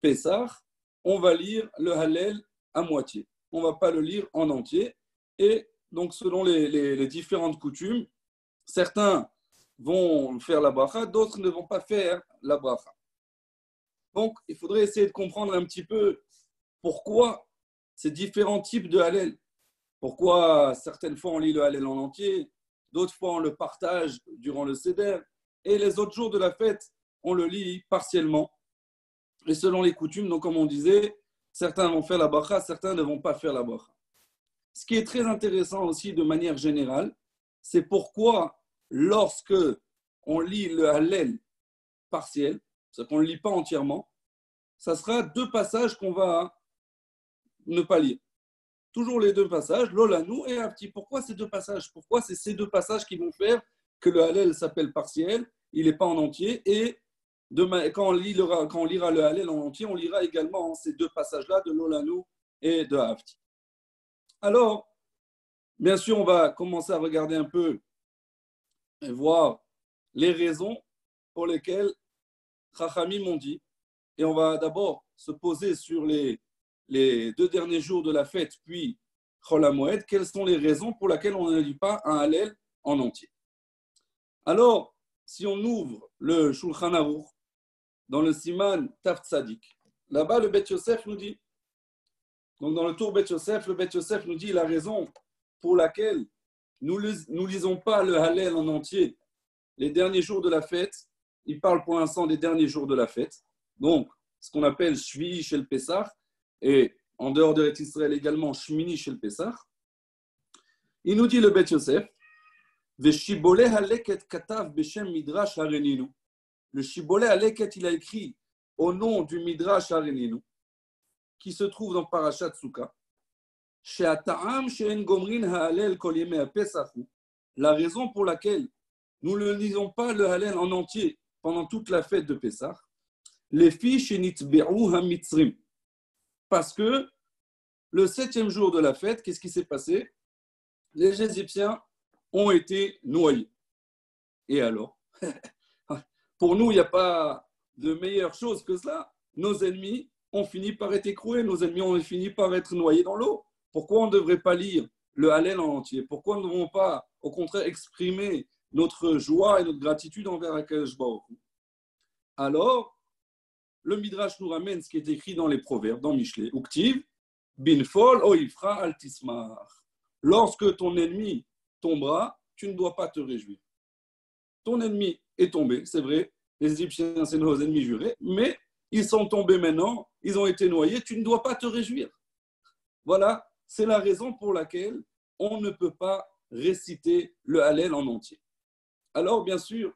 Pessah, on va lire le Hallel à moitié. On ne va pas le lire en entier. Et donc, selon les différentes coutumes, certains vont faire la bracha, d'autres ne vont pas faire la bracha. Donc, il faudrait essayer de comprendre un petit peu pourquoi ces différents types de Hallel. Pourquoi certaines fois on lit le Hallel en entier, d'autres fois on le partage durant le Seder, et les autres jours de la fête, on le lit partiellement. Et selon les coutumes, donc comme on disait, certains vont faire la bracha, certains ne vont pas faire la bracha. Ce qui est très intéressant aussi de manière générale, c'est pourquoi lorsque on lit le Hallel partiel, c'est-à-dire qu'on ne le lit pas entièrement, ça sera 2 passages qu'on va ne pas lire. Toujours les 2 passages, l'Olanou et Avti. Pourquoi ces 2 passages? Pourquoi c'est ces 2 passages qui vont faire que le Hallel s'appelle partiel, il n'est pas en entier, et quand on lira le Hallel en entier, on lira également ces 2 passages-là de l'Olanou et de Avti. Alors, bien sûr, on va commencer à regarder un peu et voir les raisons pour lesquelles Chachamim m'ont dit, et on va d'abord se poser sur les 2 derniers jours de la fête, puis Chol HaMoed, quelles sont les raisons pour lesquelles on ne lit pas un Hallel en entier. Alors, si on ouvre le Shulchan Aruch, dans le Siman Taf Tzadik, là-bas le Bet Yosef nous dit, donc dans le tour Bet Yosef, le Bet Yosef nous dit la raison pour laquelle nous ne lisons pas le Hallel en entier les derniers jours de la fête. Il parle pour l'instant des derniers jours de la fête, donc ce qu'on appelle Shvi'i Shel Pesach, et en dehors de l'Eretz Israël également Shmini Shel Pesach. Il nous dit le Bet Yosef, Veshibole Haleket Katav Beshem Midrash Hareninu. Le Shibole Haleket, il a écrit au nom du Midrash Hareninu, qui se trouve dans Parashat Sukkah. She'ata'am she'en gomrin ha'alel kol yemei ha'pesach. La raison pour laquelle nous ne lisons pas le Hallel en entier pendant toute la fête de Pessah, les filles shenitbe'u ha'mitzrim. Parce que le 7e jour de la fête, qu'est-ce qui s'est passé? Les Égyptiens ont été noyés. Et alors? Pour nous, il n'y a pas de meilleure chose que cela. Nos ennemis ont fini par être écroués, nos ennemis ont fini par être noyés dans l'eau. Pourquoi on ne devrait pas lire le Hallel en entier? Pourquoi nous ne devons pas, au contraire, exprimer notre joie et notre gratitude envers Akadosh Baruch Hu? Alors, le Midrash nous ramène ce qui est écrit dans les Proverbes, dans Mishlei. Uktiv, binfol oifra altismar. Lorsque ton ennemi tombera, tu ne dois pas te réjouir. Ton ennemi est tombé, c'est vrai, les Égyptiens, c'est nos ennemis jurés, mais ils sont tombés maintenant, ils ont été noyés, tu ne dois pas te réjouir. Voilà, c'est la raison pour laquelle on ne peut pas réciter le Hallel en entier. Alors, bien sûr,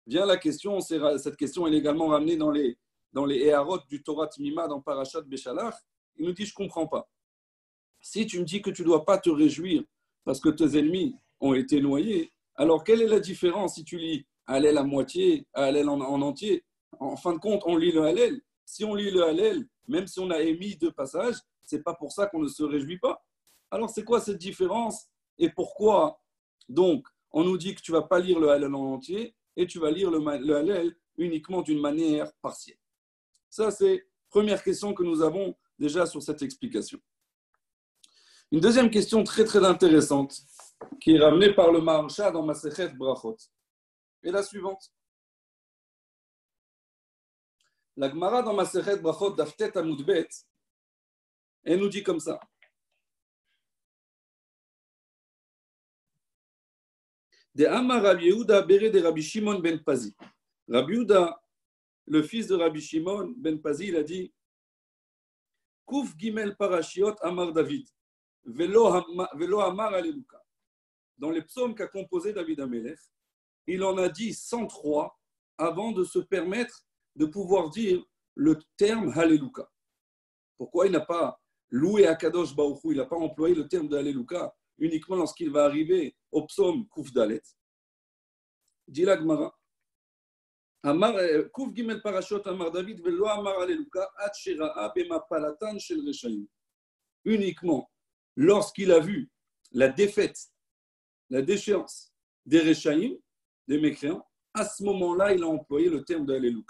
vient la question, cette question est également ramenée dans les Eharot du Torah Tmima dans Parashat Beshalach. Il nous dit, je ne comprends pas. Si tu me dis que tu ne dois pas te réjouir parce que tes ennemis ont été noyés, alors quelle est la différence si tu lis Hallel à moitié, Hallel en entier? En fin de compte, on lit le Hallel. Si on lit le Hallel, même si on a émis 2 passages, ce n'est pas pour ça qu'on ne se réjouit pas. Alors c'est quoi cette différence? Et pourquoi donc on nous dit que tu ne vas pas lire le Hallel en entier et tu vas lire le Hallel uniquement d'une manière partielle? Ça, c'est la première question que nous avons déjà sur cette explication. Une deuxième question très très intéressante qui est ramenée par le Maharsha dans Masechet Brachot est la suivante. La Gemara dans Masechet Brachot d'Aftet Amud Bet, elle nous dit comme ça. De Amar Rabbi Yehuda bere de Rabbi Shimon ben Pazi. Rabbi Yehuda, le fils de Rabbi Shimon ben Pazi, il a dit Kuf Gimel Parashiot Amar David, Velo Amar Alléluia. Dans les psaumes qu'a composé David Amelech, il en a dit 103 avant de se permettre de pouvoir dire le terme Alléluia. Pourquoi il n'a pas loué Akadosh Baruch Hu, il n'a pas employé le terme de Alléluia uniquement lorsqu'il va arriver au psaume Kuf Dalet? Dit la Gemara. Kuf Gimel Parashot Amar David Velo Amar Alléluia Ad Shera'a Bemapalatan Shel Reshaim. Uniquement lorsqu'il a vu la défaite, la déchéance des Reshaim, des mécréants, à ce moment-là, il a employé le terme d'Alléluia.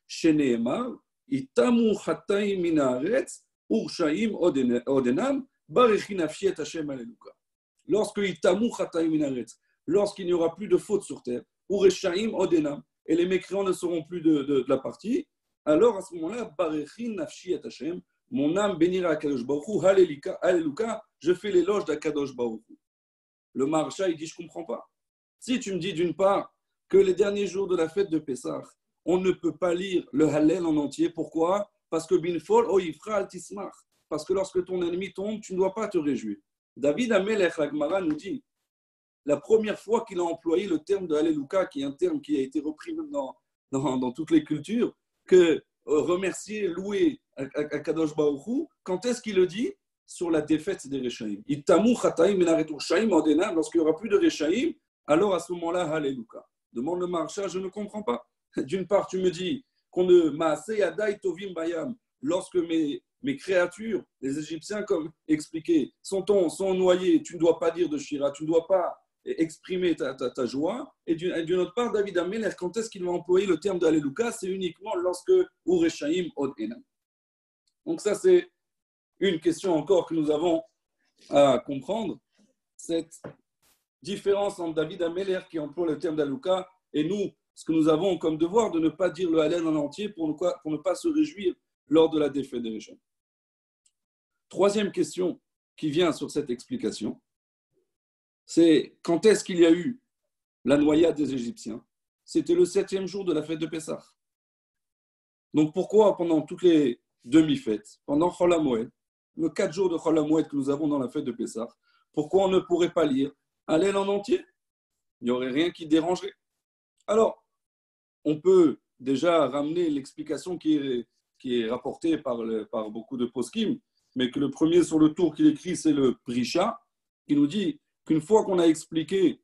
Chez Nehemar, Itamu chatayim min haaretz, urshaim odenam, barechi nafshi et Hashem Alleluka. Lorsqu'il n'y aura plus de faute sur terre, urshaim odenam, et les mécréants ne seront plus de la partie, alors à ce moment-là, barechi nafshi et Hashem, mon âme bénira Akadosh Baruch Hu, Alleluka, je fais l'éloge d'Akadosh Baruch Hu. Le Maharsha, il dit, je ne comprends pas. Si tu me dis d'une part que les derniers jours de la fête de Pessah, on ne peut pas lire le Hallel en entier. Pourquoi? Parce que Binfol, Oyifra Altismach. Parce que lorsque ton ennemi tombe, tu ne dois pas te réjouir. David Amelech, la Gemara nous dit, la première fois qu'il a employé le terme de Halleluka, qui est un terme qui a été repris même dans toutes les cultures, que remercier, louer Akadosh Baruch Hu, quand est-ce qu'il le dit? Sur la défaite des Rechaim. Itamu Chataim Menaret Urshaim Odena, lorsqu'il n'y aura plus de Rechaim, alors à ce moment-là, Halleluka. Demande le Maharsha, je ne comprends pas. D'une part, tu me dis qu'on ne Maaseh Yadai Tovim Bayam, lorsque mes créatures, les Égyptiens, comme expliqué, sont noyés, tu ne dois pas dire de Shira, tu ne dois pas exprimer ta joie. Et d'une autre part, David Amelech, quand est-ce qu'il va employer le terme d'Alléluia? C'est uniquement lorsque Ureshaim Od Enam. Donc ça, c'est une question encore que nous avons à comprendre. Cette différence entre David Amelech qui emploie le terme d'Alléluia et nous, ce que nous avons comme devoir de ne pas dire le Hallel en entier pour ne pas se réjouir lors de la défaite des Réchaim. Troisième question qui vient sur cette explication, c'est quand est-ce qu'il y a eu la noyade des Égyptiens? C'était le 7e jour de la fête de Pessah. Donc pourquoi pendant toutes les demi-fêtes, pendant Chol HaMoed, le 4 jours de Chol HaMoed que nous avons dans la fête de Pessah, pourquoi on ne pourrait pas lire Hallel en entier? Il n'y aurait rien qui dérangerait. Alors, on peut déjà ramener l'explication qui est rapportée par beaucoup de poskim, mais que le premier sur le tour qu'il écrit, c'est le Prisha, qui nous dit qu'une fois qu'on a expliqué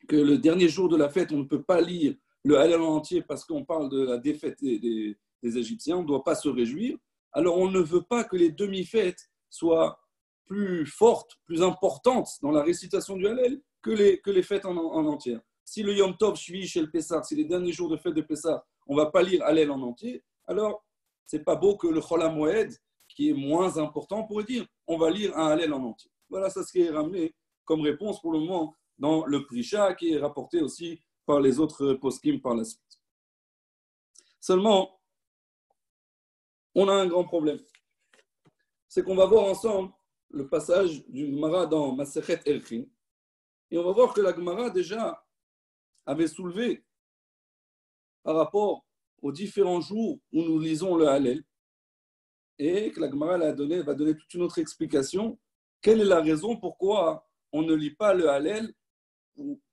que le dernier jour de la fête, on ne peut pas lire le Hallel en entier parce qu'on parle de la défaite des Égyptiens, on ne doit pas se réjouir, alors on ne veut pas que les demi-fêtes soient plus fortes, plus importantes dans la récitation du Hallel que les fêtes en entière. Si le Yom Tov Shvi chez le Pessah, si les derniers jours de fête de Pessah, on ne va pas lire Hallel en entier, alors ce n'est pas beau que le Chol HaMoed, qui est moins important, pourrait dire on va lire un Hallel en entier. Voilà, ça ce qui est ramené comme réponse pour le moment dans le Prisha, qui est rapporté aussi par les autres poskim par la suite. Seulement, on a un grand problème. C'est qu'on va voir ensemble le passage du Gemara dans Masechet Erchin, et on va voir que la Gemara déjà avait soulevé par rapport aux différents jours où nous lisons le Hallel, et que la Gemara va donner toute une autre explication. Quelle est la raison pourquoi on ne lit pas le Hallel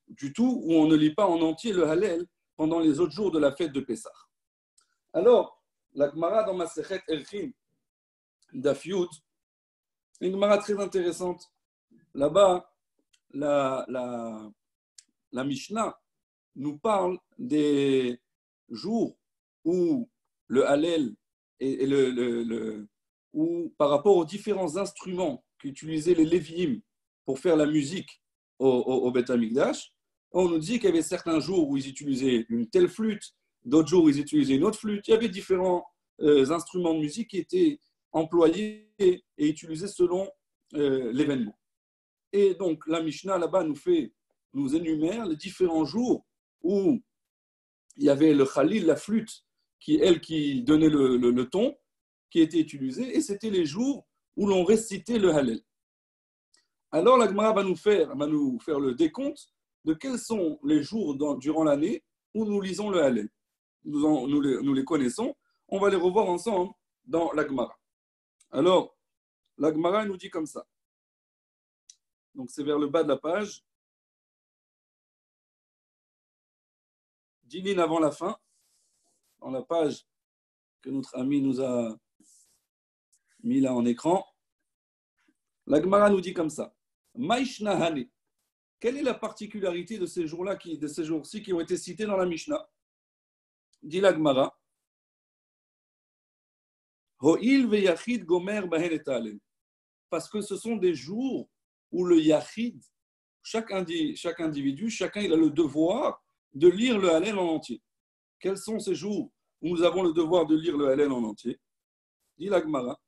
du tout, ou on ne lit pas en entier le Hallel pendant les autres jours de la fête de Pessah? Alors, la Gemara dans Masechet Erchin, Daf Yud, une Gemara très intéressante. Là-bas, la Mishnah nous parle des jours où le Hallel et où, par rapport aux différents instruments qu'utilisaient les Lévi'im pour faire la musique au Beth Amikdash, on nous dit qu'il y avait certains jours où ils utilisaient une telle flûte, d'autres jours où ils utilisaient une autre flûte. Il y avait différents instruments de musique qui étaient employés et utilisés selon l'événement. Et donc la Mishnah là-bas nous énumère les différents jours où il y avait le Khalil, la flûte, qui donnait le ton, qui était utilisé, et c'était les jours où l'on récitait le Hallel. Alors la Gemara va nous faire le décompte de quels sont les jours durant l'année où nous lisons le Hallel. Nous les connaissons, on va les revoir ensemble dans la Gemara. Alors, la Gemara nous dit comme ça. Donc c'est vers le bas de la page. 10 lignes avant la fin, dans la page que notre ami nous a mis là en écran. La Gemara nous dit comme ça. Maïshnahane. Quelle est la particularité de ces jours-là, de ces jours-ci qui ont été cités dans la Mishnah? Dit la Gemara. Ho'il ve yachid gomer bahen et hallel. Parce que ce sont des jours où le yachid, chaque individu, chacun il a le devoir de lire le Hallel en entier. Quels sont ces jours où nous avons le devoir de lire le Hallel en entier. Dit la Gemara.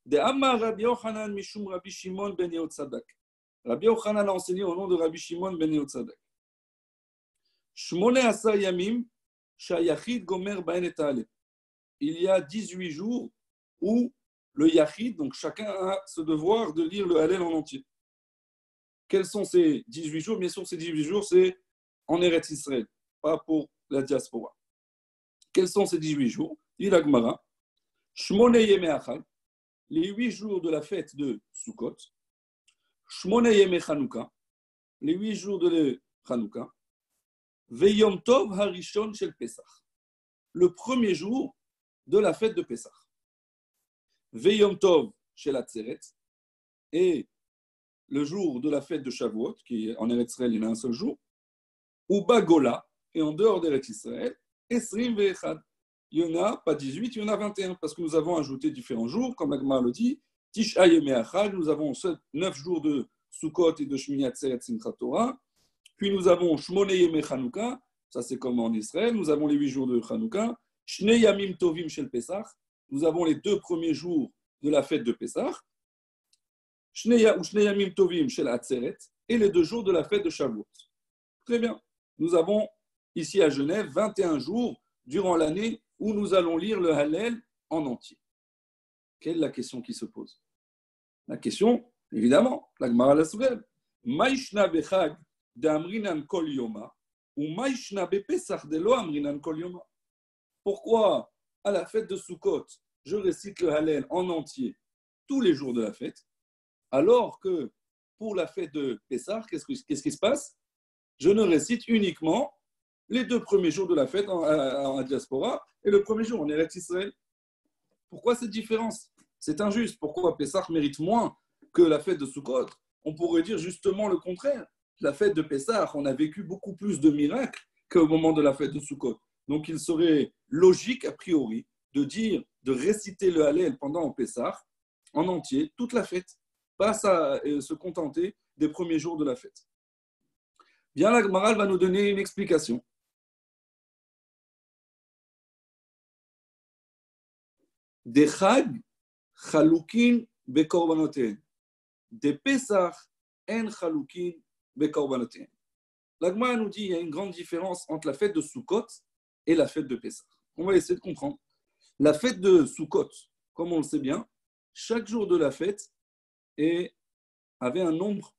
De Amar Rabbi Yochanan Mishum Rabbi Shimon ben Yotzadak. Rabbi Yochanan a enseigné au nom de Rabbi Shimon ben Yotzadak. Shmone Asa Yamim Shayachid Gomer Baen et Hallel. Il y a 18 jours où le Yachid, donc chacun a ce devoir de lire le Hallel en entier. Quels sont ces 18 jours? Bien sûr, ces 18 jours, c'est en Eretz Israël, pas pour la diaspora. Quels sont ces 18 jours? Dit la Gemara. Shmone Yemei Achal, les 8 jours de la fête de Sukkot. Shmone Yemei Chanukah, les 8 jours de Chanukah. Veyom Tov Harishon Shel Pesach, le premier jour de la fête de Pesach. Veyom Tov Shel Atzeret, et le jour de la fête de Shavuot, qui en Eretz Israël, il y en a un seul jour. Ou Bagola, et en dehors d'Eretz Israël, Esrim Ve'echad. Il y en a pas 18, il y en a 21, parce que nous avons ajouté différents jours, comme la Gemara le dit. Tisha Yemei Achad, nous avons 9 jours de Sukkot et de Shmini Atzeret Simchat Torah. Puis nous avons Shmone Yemei Chanukah, ça c'est comme en Israël. Nous avons les 8 jours de Chanukah. Shnei Yamim Tovim Shel Pesach, nous avons les 2 premiers jours de la fête de Pesach. Shnei Yamim Tovim Shel Atzeret, et les 2 jours de la fête de Shavuot. Très bien. Nous avons ici à Genève 21 jours durant l'année où nous allons lire le Hallel en entier. Quelle est la question qui se pose? La question, évidemment, la Gemara la soulève. Maïshna bechag de amrinan kol yoma ou maïshna bepesach de lo amrinan kol yoma. Pourquoi, à la fête de Sukkot, je récite le Hallel en entier tous les jours de la fête, alors que pour la fête de Pessah, qu'est-ce qui se passe? Je ne récite uniquement les 2 premiers jours de la fête en diaspora et le premier jour en Eretz Israël. Pourquoi cette différence? C'est injuste. Pourquoi Pessah mérite moins que la fête de Sukkot? On pourrait dire justement le contraire. La fête de Pessah, on a vécu beaucoup plus de miracles qu'au moment de la fête de Sukkot. Donc il serait logique, a priori, de réciter le Hallel pendant Pessah en entier, toute la fête, pas à se contenter des premiers jours de la fête. Bien, la Gemara va nous donner une explication. Des Chag, Chalukin, Bekorbanoten. Des Pesach, En Chalukin, Bekorbanoten. La Gemara nous dit qu'il y a une grande différence entre la fête de Sukkot et la fête de Pesach. On va essayer de comprendre. La fête de Sukkot, comme on le sait bien, chaque jour de la fête avait un nombre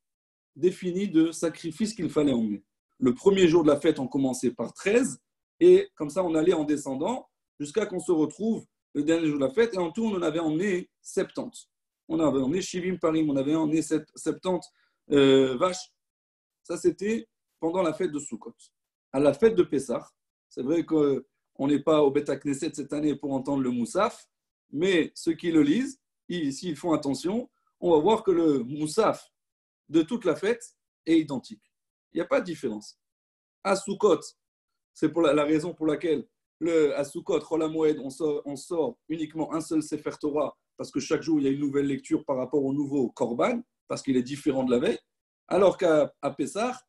défini de sacrifices qu'il fallait emmener. Le premier jour de la fête, on commençait par 13, et comme ça, on allait en descendant jusqu'à qu'on se retrouve le dernier jour de la fête, et en tout, on en avait emmené 70. On avait emmené Shivim Parim, on avait emmené 70 vaches. Ça, c'était pendant la fête de Sukkot. À la fête de Pessah, c'est vrai qu'on n'est pas au Beth Knesset cette année pour entendre le Moussaf, mais ceux qui le lisent, s'ils font attention, on va voir que le Moussaf de toute la fête est identique. Il n'y a pas de différence. À Sukkot, c'est pour la raison pour laquelle à Sukkot, Chol HaMoed, on sort uniquement un seul Sefer Torah, parce que chaque jour, il y a une nouvelle lecture par rapport au nouveau Korban, parce qu'il est différent de la veille, alors qu'à Pessah,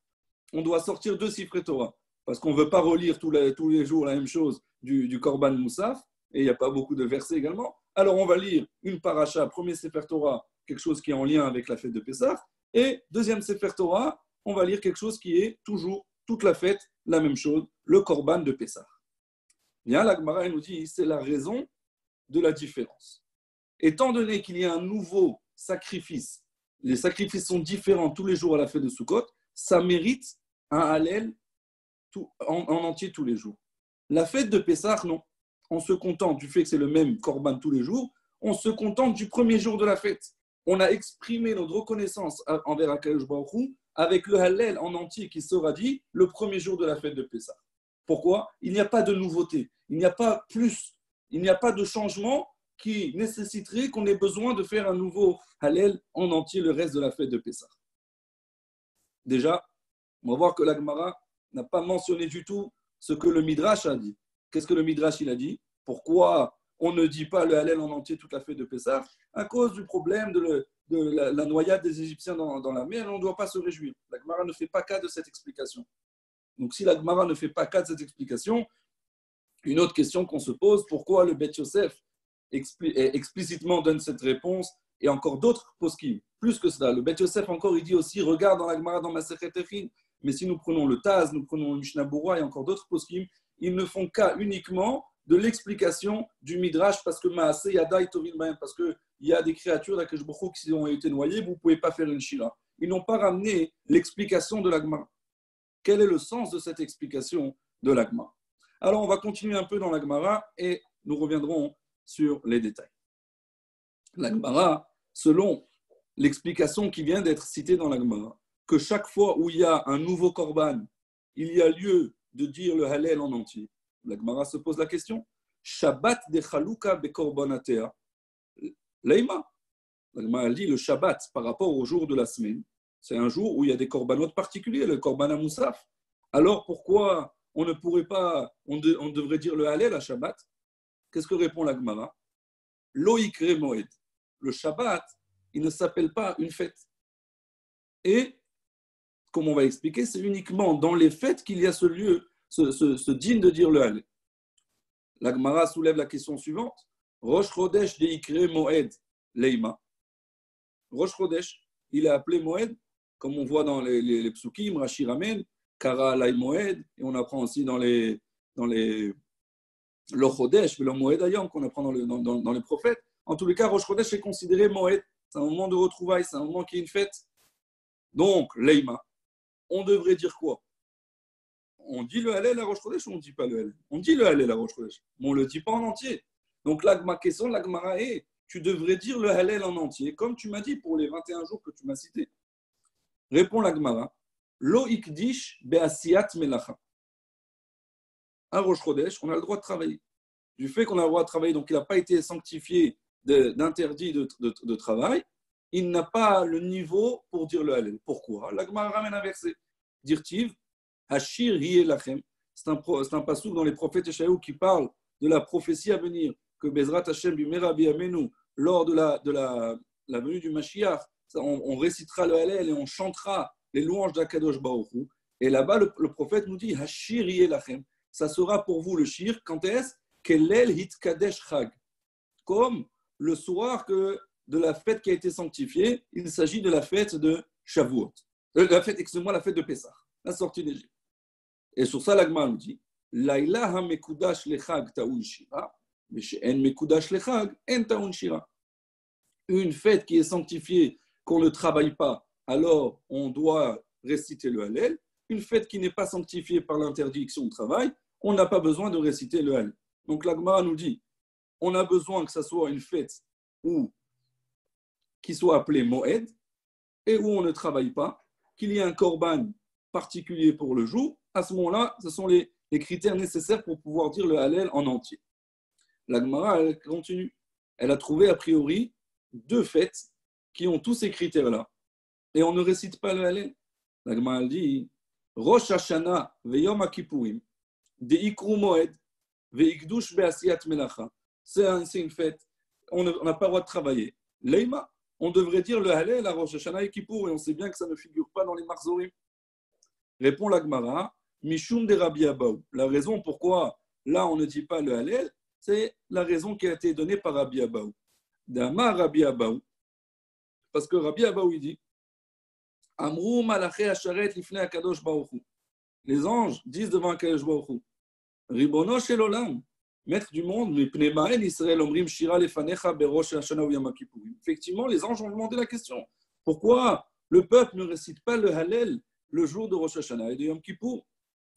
on doit sortir 2 Sifrei Torah, parce qu'on ne veut pas relire tous les jours la même chose du Korban Moussaf, et il n'y a pas beaucoup de versets également. Alors on va lire une paracha, premier Sefer Torah, quelque chose qui est en lien avec la fête de Pessah, et deuxième Sefer Torah, on va lire quelque chose qui est toujours, toute la fête, la même chose, le Korban de Pessah. Bien, la Gemara nous dit, c'est la raison de la différence. Étant donné qu'il y a un nouveau sacrifice, les sacrifices sont différents tous les jours à la fête de Sukkot, ça mérite un Hallel en entier tous les jours. La fête de Pessah, non. On se contente du fait que c'est le même Korban tous les jours, on se contente du premier jour de la fête. On a exprimé notre reconnaissance envers Akadosh Baruch Hu avec le Hallel en entier qui sera dit le premier jour de la fête de Pessah. Pourquoi? Il n'y a pas de nouveauté, il n'y a pas plus, il n'y a pas de changement qui nécessiterait qu'on ait besoin de faire un nouveau Hallel en entier le reste de la fête de Pessah. Déjà, on va voir que la Gemara n'a pas mentionné du tout ce que le Midrash a dit. Qu'est-ce que le Midrash il a dit? Pourquoi on ne dit pas le Hallel en entier toute la fête de Pessah? À cause du problème de la noyade des Égyptiens dans la mer, on ne doit pas se réjouir. La Gemara ne fait pas cas de cette explication. Donc si la Gemara ne fait pas cas de cette explication, Une autre question qu'on se pose, pourquoi le Bet Yosef explicitement donne cette réponse et encore d'autres poskim. Plus que cela, le Bet Yosef encore, il dit aussi, regarde dans la Gemara, dans Masechet Echin, mais si nous prenons le Taz, nous prenons le Mishnah Berurah et encore d'autres poskim, ils ne font cas uniquement de l'explication du Midrash parce que Maaseh Yadai Tovin Bahem, parce qu'il y a des créatures d'Akadosh Baruch Hu qui ont été noyées, vous ne pouvez pas faire une shira. Ils n'ont pas ramené l'explication de la Gemara. Quel est le sens de cette explication de la Gemara? Alors, on va continuer un peu dans la Gemara et nous reviendrons sur les détails. La Gemara, selon l'explication qui vient d'être citée dans la Gemara, que chaque fois où il y a un nouveau korban, il y a lieu de dire le Hallel en entier. La Gemara se pose la question, Shabbat de Chaluka be Korbonatea, Leima. La Gemara dit le Shabbat par rapport au jour de la semaine, c'est un jour où il y a des korbanot particuliers, le korban Moussaf. Alors pourquoi on ne pourrait pas, on devrait dire le Hallel à Shabbat? Qu'est-ce que répond la Gemara? Lo ikre moed. Le Shabbat, il ne s'appelle pas une fête. Et, comme on va expliquer, c'est uniquement dans les fêtes qu'il y a ce lieu, ce digne de dire le Hallel. La Gemara soulève la question suivante. Rosh Chodesh de ikre moed leima. Rosh Chodesh, il est appelé moed, comme on voit dans les psukim, Rashi ramène, Kara alay moed, et on apprend aussi dans les le Chodesh, le Moed Hayom qu'on apprend dans les prophètes. En tous les cas, Rosh Chodesh est considéré Moed. C'est un moment de retrouvailles, c'est un moment qui est une fête. Donc, Leima, on devrait dire quoi? On dit le Hallel à Rosh Chodesh ou on ne dit pas le Hallel? On dit le Hallel à Rosh Chodesh, mais on ne le dit pas en entier. Donc, ma question, la Gemara est, tu devrais dire le Hallel en entier, comme tu m'as dit pour les 21 jours que tu m'as cités. Répond la Gemara, Lo ikdish be'asiyat melacha. À Rosh Chodesh, on a le droit de travailler. Du fait qu'on a le droit de travailler, donc il n'a pas été sanctifié d'interdit de travail, il n'a pas le niveau pour dire le Hallel. Pourquoi? La Gemara ramène un verset. Dirtiv, Hashir hiye lachem. C'est un passouk dans les prophètes Yeshayahu qui parle de la prophétie à venir, que Bezrat Hashem bimera biyamenu, lors de la venue du Mashiach, on récitera le Hallel et on chantera les louanges d'Akadosh Baruch Hu. Et là-bas, le prophète nous dit Hashir hiye lachem. Ça sera pour vous le shir. Quand est-ce? Kelel hitkadesh chag. Comme le soir de la fête qui a été sanctifiée, il s'agit de la fête de Shavuot. La fête de Pessah, la sortie d'Égypte. Et sur ça, l'Agma nous dit Laïla ha-mekudash lechag ta'un shira, mais she'en mekudash lechag en ta'un shira. Une fête qui est sanctifiée, qu'on ne travaille pas, alors on doit réciter le Hallel. Une fête qui n'est pas sanctifiée par l'interdiction de travail, on n'a pas besoin de réciter le Hallel. Donc la Gemara nous dit, on a besoin que ça soit une fête qui soit appelée Moed, et où on ne travaille pas, qu'il y ait un korban particulier pour le jour. À ce moment-là, ce sont les critères nécessaires pour pouvoir dire le Hallel en entier. La Gemara, elle continue. Elle a trouvé a priori 2 fêtes qui ont tous ces critères-là, et on ne récite pas le Hallel. La Gemara dit Rosh Hashanah ve'Yom HaKippurim de'ikru moed ve'ikdush be'asiyat melacha. C'est une fête. On n'a pas le droit de travailler. Leima, on devrait dire le Hallel à Rosh Hashanah et Kippour, et on sait bien que ça ne figure pas dans les Marzorim. Répond la Gemara Mishum de Rabbi Abaou. La raison pourquoi là on ne dit pas le Hallel, c'est la raison qui a été donnée par Rabbi Abaou. D'Amar Rabbi Abaou, parce que Rabbi Abaou il dit Amrou malaché hasharet lifnei akadosh baruch hu. Les anges disent devant Akadosh baruch hu Ribono shel olam, maître du monde, mipnei ma'en Israël omrim shira lefanecha berosh hashana ou yom kippurim. Effectivement, les anges ont demandé la question. Pourquoi le peuple ne récite pas le Hallel le jour de Rosh Hashanah et de Yom Kippour?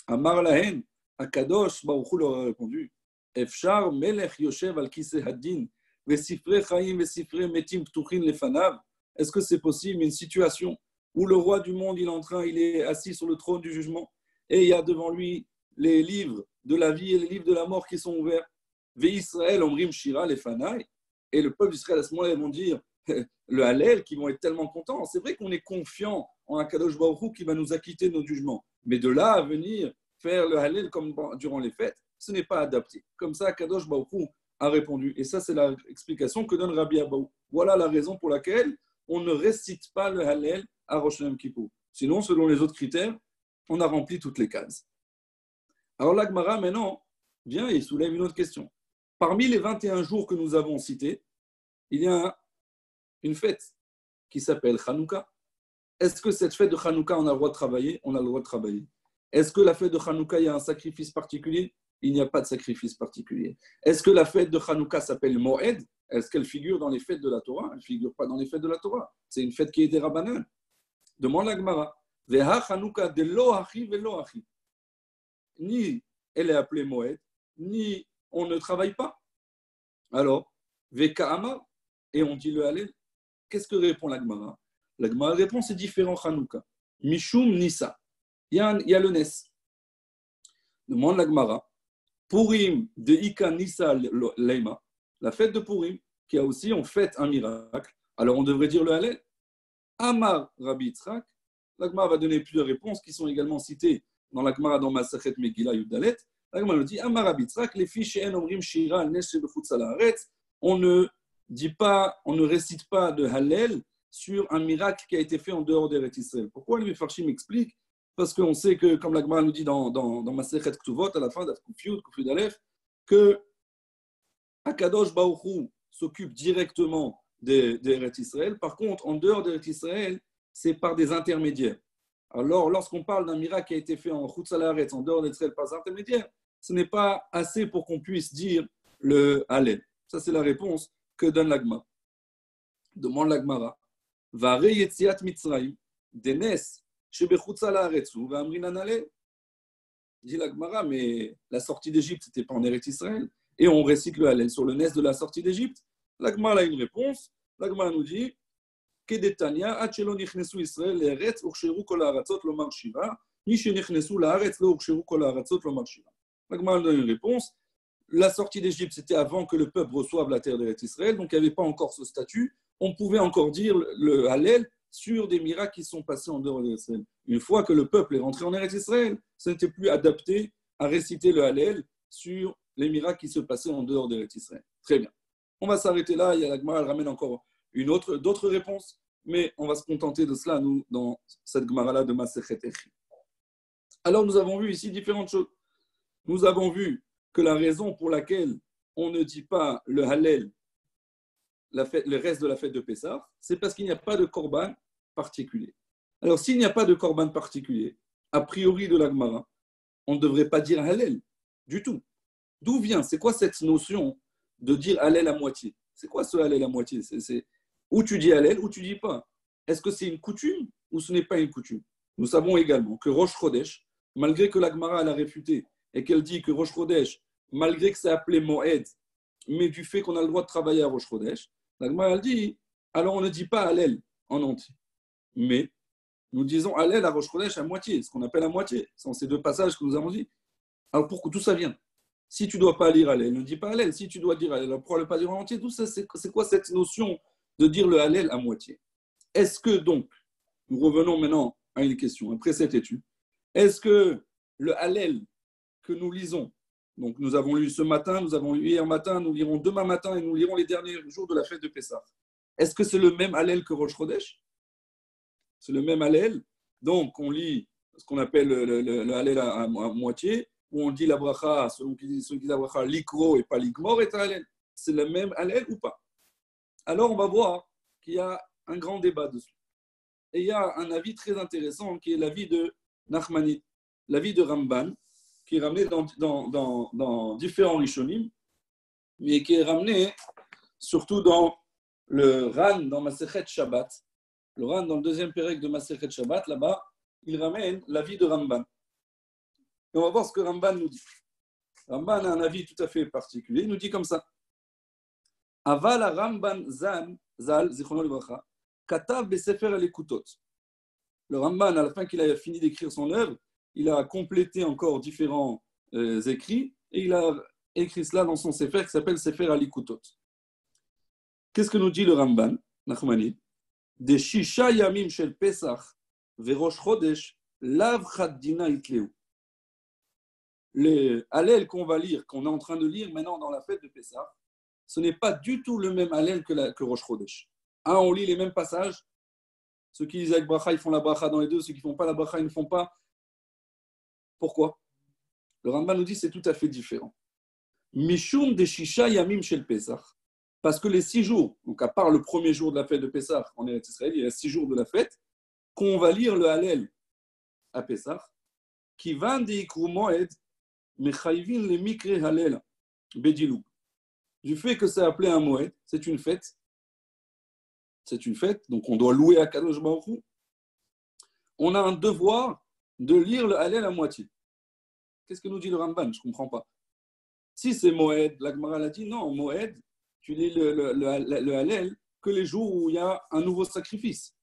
Amar lahen, Akadosh baruch hu leur a répondu Efshar melech yoshev al kiseh hadin vesifrei chaim vesifrei metim ptuchin lefanav. Est-ce que c'est possible une situation où le roi du monde il est assis sur le trône du jugement et il y a devant lui les livres de la vie et les livres de la mort qui sont ouverts. Ve'Israël omrim shira lefanai, et le peuple d'Israël à ce moment-là ils vont dire le Hallel, qui vont être tellement contents. C'est vrai qu'on est confiant en Akadosh Baruch Hu qui va nous acquitter de nos jugements, mais de là à venir faire le Hallel comme durant les fêtes, ce n'est pas adapté. Comme ça, Akadosh Baruch Hu a répondu, et ça c'est l'explication que donne Rabbi Abaou. Voilà la raison pour laquelle on ne récite pas le Hallel à Rosh Hashanah Kippour. Sinon, selon les autres critères, on a rempli toutes les cases. Alors la Gemara, maintenant, vient et soulève une autre question. Parmi les 21 jours que nous avons cités, il y a une fête qui s'appelle Hanouka. Est-ce que cette fête de Hanouka, on a le droit de travailler? On a le droit de travailler. Est-ce que la fête de Hanouka, il y a un sacrifice particulier? Il n'y a pas de sacrifice particulier. Est-ce que la fête de Hanouka s'appelle Moed? Est-ce qu'elle figure dans les fêtes de la Torah? Elle ne figure pas dans les fêtes de la Torah. C'est une fête qui est des Rabbanan. Demande la Gemara. Veha Hanouka de Loachi Veloachi. Ni elle est appelée Moed, ni on ne travaille pas. Alors, Veka'ama, et on dit le Hallel. Qu'est-ce que répond la Gemara? La Gemara répond, c'est différent Hanouka. Mishum Nisa. Il y a le Nes. Demande la Gemara. Purim de Ika Nisa Leima. La fête de Purim, qui a aussi, on fête un miracle. Alors, on devrait dire le Hallel. Amar Rabbi Yitzhak. La Gemara va donner plusieurs réponses qui sont également citées dans la Gemara dans Masachet Megillah Yudalet. La Gemara dit Amar Rabbi Yitzhak, les fiches en omrim shira al nesh bechutz al haaretz. On ne dit pas, on ne récite pas de Hallel sur un miracle qui a été fait en dehors d'Eretz Israël. Pourquoi les Mefarshim m'expliquent? Parce qu'on sait que, comme la Gemara nous dit dans Masechet Ktuvot, à la fin d'Kufyud Aleph, que Akadosh Baruch Hu s'occupe directement d'Eretz Israël. Par contre, en dehors d'Eretz Israël, c'est par des intermédiaires. Alors, lorsqu'on parle d'un miracle qui a été fait en Chutz La'aretz, en dehors d'Israël par des intermédiaires, ce n'est pas assez pour qu'on puisse dire le Hallel. Ça, c'est la réponse que donne la Gemara. Demande la Gemara. Vare Yetziat Mitzrayim, Denes, Shebechutz La'aretz, V'amrinan Hallel. Dit la Gemara, mais la sortie d'Égypte, ce n'était pas en Eretz Israël. Et on récite le Hallel sur le Nes de la sortie d'Égypte. La Gemara a une réponse. La Gemara nous dit Kedetania, Achelo Nichnesu Israël, l'Eretz, Ursheru Kol Haratzot Lomar Shiva, Mishe Nichnesu l'Aretz, Lo Ursheru Kol Haratzot Lomar Shiva. La Gemara donne une réponse. La sortie d'Égypte, c'était avant que le peuple reçoive la terre d'Eretz Israël, donc il n'y avait pas encore ce statut. On pouvait encore dire le Hallel sur des miracles qui sont passés en dehors d'Eretz Israël. Une fois que le peuple est rentré en Eretz Israël, ce n'était plus adapté à réciter le Hallel sur les miracles qui se passaient en dehors d'Eretz Israël. Très bien. On va s'arrêter là. Il y a la Gemara, elle ramène encore d'autres réponses, mais on va se contenter de cela, nous, dans cette Gemara-là de Masechet Echi. Alors, nous avons vu ici différentes choses. Nous avons vu que la raison pour laquelle on ne dit pas le Hallel, le reste de la fête de Pessah, c'est parce qu'il n'y a pas de korban particulier. Alors, s'il n'y a pas de korban particulier, a priori de la Gemara, on ne devrait pas dire Hallel du tout. D'où vient? C'est quoi cette notion de dire Hallel à moitié? C'est quoi ce Hallel à moitié? C'est ou tu dis Hallel ou tu dis pas. Est-ce que c'est une coutume ou ce n'est pas une coutume? Nous savons également que Rosh Chodesh, malgré que la Gemara l'a réfuté et qu'elle dit que Rosh Chodesh, malgré que c'est appelé Moed, mais du fait qu'on a le droit de travailler à Rosh Chodesh, la Gemara elle dit, alors on ne dit pas Hallel en entier. Mais nous disons Hallel à Rosh Chodesh à moitié, ce qu'on appelle à moitié. Ce sont ces deux passages que nous avons dit. Alors pourquoi tout ça vient? Si tu ne dois pas lire Hallel, ne dis pas Hallel. Si tu dois dire Hallel, pourquoi ne pas dire en entier? Tout ça, c'est quoi cette notion de dire le Hallel à moitié? Est-ce que donc, nous revenons maintenant à une question, après cette étude, est-ce que le Hallel que nous lisons, donc nous avons lu ce matin, nous avons lu hier matin, nous lirons demain matin et nous lirons les derniers jours de la fête de Pessah, est-ce que c'est le même Hallel que Rosh Chodesh? C'est le même Hallel. Donc on lit ce qu'on appelle le Hallel à moitié, où on dit la bracha, ceux qui disent la bracha, l'ikro et pas l'ikmor est Hallel. C'est le même Hallel ou pas? Alors on va voir qu'il y a un grand débat dessus. Et il y a un avis très intéressant qui est l'avis de Nachmanide, l'avis de Ramban, qui est ramené dans différents Rishonim, mais qui est ramené surtout dans le Ran, dans Masechet Shabbat. Le Ran, dans le deuxième pérec de Masechet Shabbat, là-bas, il ramène l'avis de Ramban. Et on va voir ce que Ramban nous dit. Ramban a un avis tout à fait particulier. Il nous dit comme ça. Aval Ramban Zal, Zichrono Livracha, Katav Besefer Alekutot. Le Ramban, à la fin qu'il a fini d'écrire son œuvre, il a complété encore différents écrits et il a écrit cela dans son Sefer qui s'appelle Sefer Alikutot. Qu'est-ce que nous dit le Ramban, Nachmanide? De Shisha Yamim Shel Pesach Verosh Chodesh Lav Chaddina Itleu. Le Hallel qu'on va lire, qu'on est en train de lire maintenant dans la fête de Pessah, ce n'est pas du tout le même Hallel que Rosh Chodesh. On lit les mêmes passages. Ceux qui lisent avec bracha, ils font la bracha dans les deux. Ceux qui ne font pas la bracha, ils ne font pas. Pourquoi? Le Rambam nous dit que c'est tout à fait différent. Mishum de Shisha Yamim Shel Pesach. Parce que les 6 jours, donc à part le premier jour de la fête de Pesach en Israël, il y a 6 jours de la fête, qu'on va lire le Hallel à Pesach, qui va d'Ikru Moed, Mechayvin le Mikre Hallel, Bedilou. Du fait que c'est appelé un Moed, c'est une fête, donc on doit louer à Kadosh Baruch Hu. On a un devoir de lire le Hallel à moitié. Qu'est-ce que nous dit le Ramban? Je ne comprends pas. Si c'est Moed, la Gemara l'a dit, non, Moed, tu lis le Hallel que les jours où il y a un nouveau sacrifice.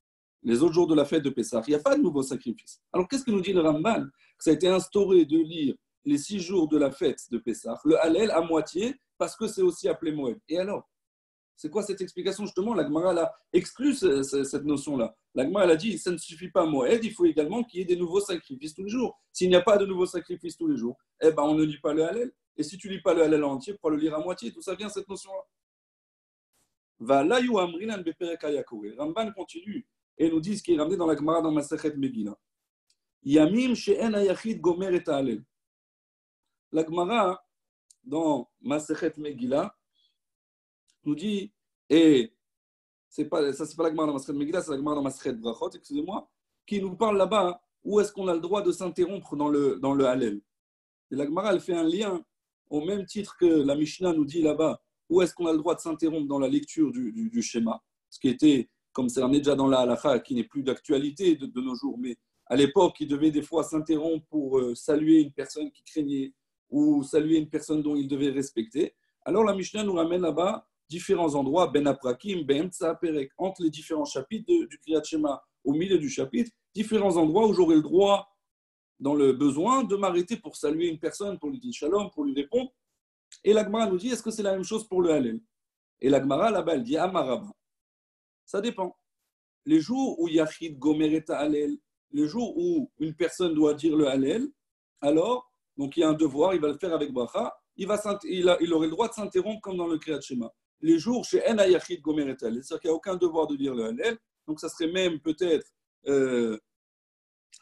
Les autres jours de la fête de Pessah, il n'y a pas de nouveau sacrifice. Alors qu'est-ce que nous dit le Ramban? Que ça a été instauré de lire les 6 jours de la fête de Pessah, le Hallel à moitié, parce que c'est aussi appelé Moed. Et alors? C'est quoi cette explication? Justement, la Gemara a exclu cette notion-là. La Gemara a dit, ça ne suffit pas Moed, il faut également qu'il y ait des nouveaux sacrifices tous les jours. S'il n'y a pas de nouveaux sacrifices tous les jours, eh ben, on ne lit pas le Hallel. Et si tu ne lis pas le Hallel entier, pourquoi le lire à moitié? D'où ça vient cette notion-là? Ramban continue et nous dit ce qui est ramené dans la Gemara dans Masechet Megillah. Yamim she'en hayachid gomer et ha'alel. La Gemara dans Masechet Megillah nous dit, et c'est pas la Gemara dans Masechet Megillah, c'est la Gemara dans Masechet Brachot, excusez-moi, qui nous parle là-bas où est-ce qu'on a le droit de s'interrompre dans le Hallel. Et la Gemara elle fait un lien au même titre que la Mishnah nous dit là-bas où est-ce qu'on a le droit de s'interrompre dans la lecture du schéma, ce qui était, comme c'est ramené déjà dans la halakha, qui n'est plus d'actualité de nos jours, mais à l'époque, il devait des fois s'interrompre pour saluer une personne qui craignait ou saluer une personne dont il devait respecter. Alors la Mishnah nous ramène là-bas différents endroits, Ben Aprakim, Ben Perek, entre les différents chapitres du Kriyat Shema, au milieu du chapitre, différents endroits où j'aurai le droit, dans le besoin, de m'arrêter pour saluer une personne, pour lui dire shalom, pour lui répondre. Et la Gemara nous dit, est-ce que c'est la même chose pour le Hallel? Et la Gemara là-bas, elle dit, Amaraba. Ça dépend. Les jours où Yachid Gomer et Hallel, les jours où une personne doit dire le Hallel, alors, donc il y a un devoir, il va le faire avec bracha, il aurait le droit de s'interrompre comme dans le Kriyat Shema. Les jours chez En Yachid Gomer et Hallel, c'est-à-dire qu'il n'y a aucun devoir de dire le Hallel, donc ça serait même peut-être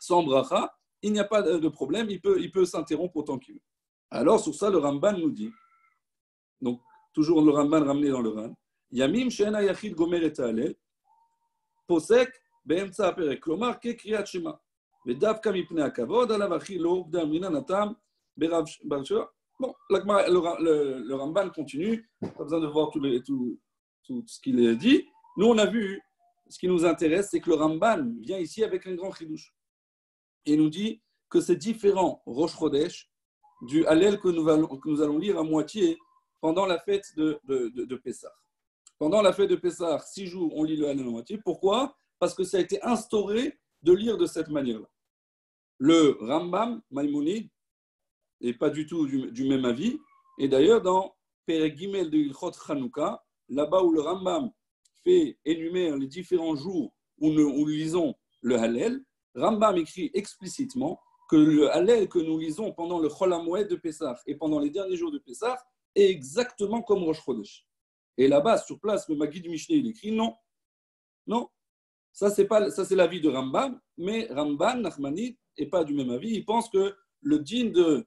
sans bracha, il n'y a pas de problème, il peut s'interrompre autant qu'il veut. Alors sur ça, le Ramban nous dit, donc toujours le Ramban ramené dans le Ran, Yamim she'ena yachid gomer et ha'alel, posek be'emtza ha'perek, klomar kekriyat shema, ve'davka mipnei hakavod, alav achi lo ukdam minan hatam berav bar sheva. Bon, le Ramban continue, pas besoin de voir tout ce qu'il dit. Nous, on a vu, ce qui nous intéresse, c'est que le Ramban vient ici avec un grand chidouche. Et nous dit que c'est différent, Rosh Chodesh, du Hallel que nous allons lire à moitié pendant la fête de Pessah. Pendant la fête de Pessah, 6 jours, on lit le Hallel à moitié. Pourquoi? Parce que ça a été instauré de lire de cette manière-là. Le Rambam, Maïmonide, n'est pas du tout du même avis. Et d'ailleurs, dans Perek Gimel de Ilchot Chanukah, là-bas où le Rambam énumère les différents jours où nous lisons le Hallel, Rambam écrit explicitement que le Hallel que nous lisons pendant le Chol HaMoed de Pessah et pendant les derniers jours de Pessah est exactement comme Rosh Chodesh. Et là-bas, sur place, le Maggid Mishneh, il écrit non. Ça c'est l'avis de Rambam, mais Ramban, Nachmanide, n'est pas du même avis. Il pense que le din de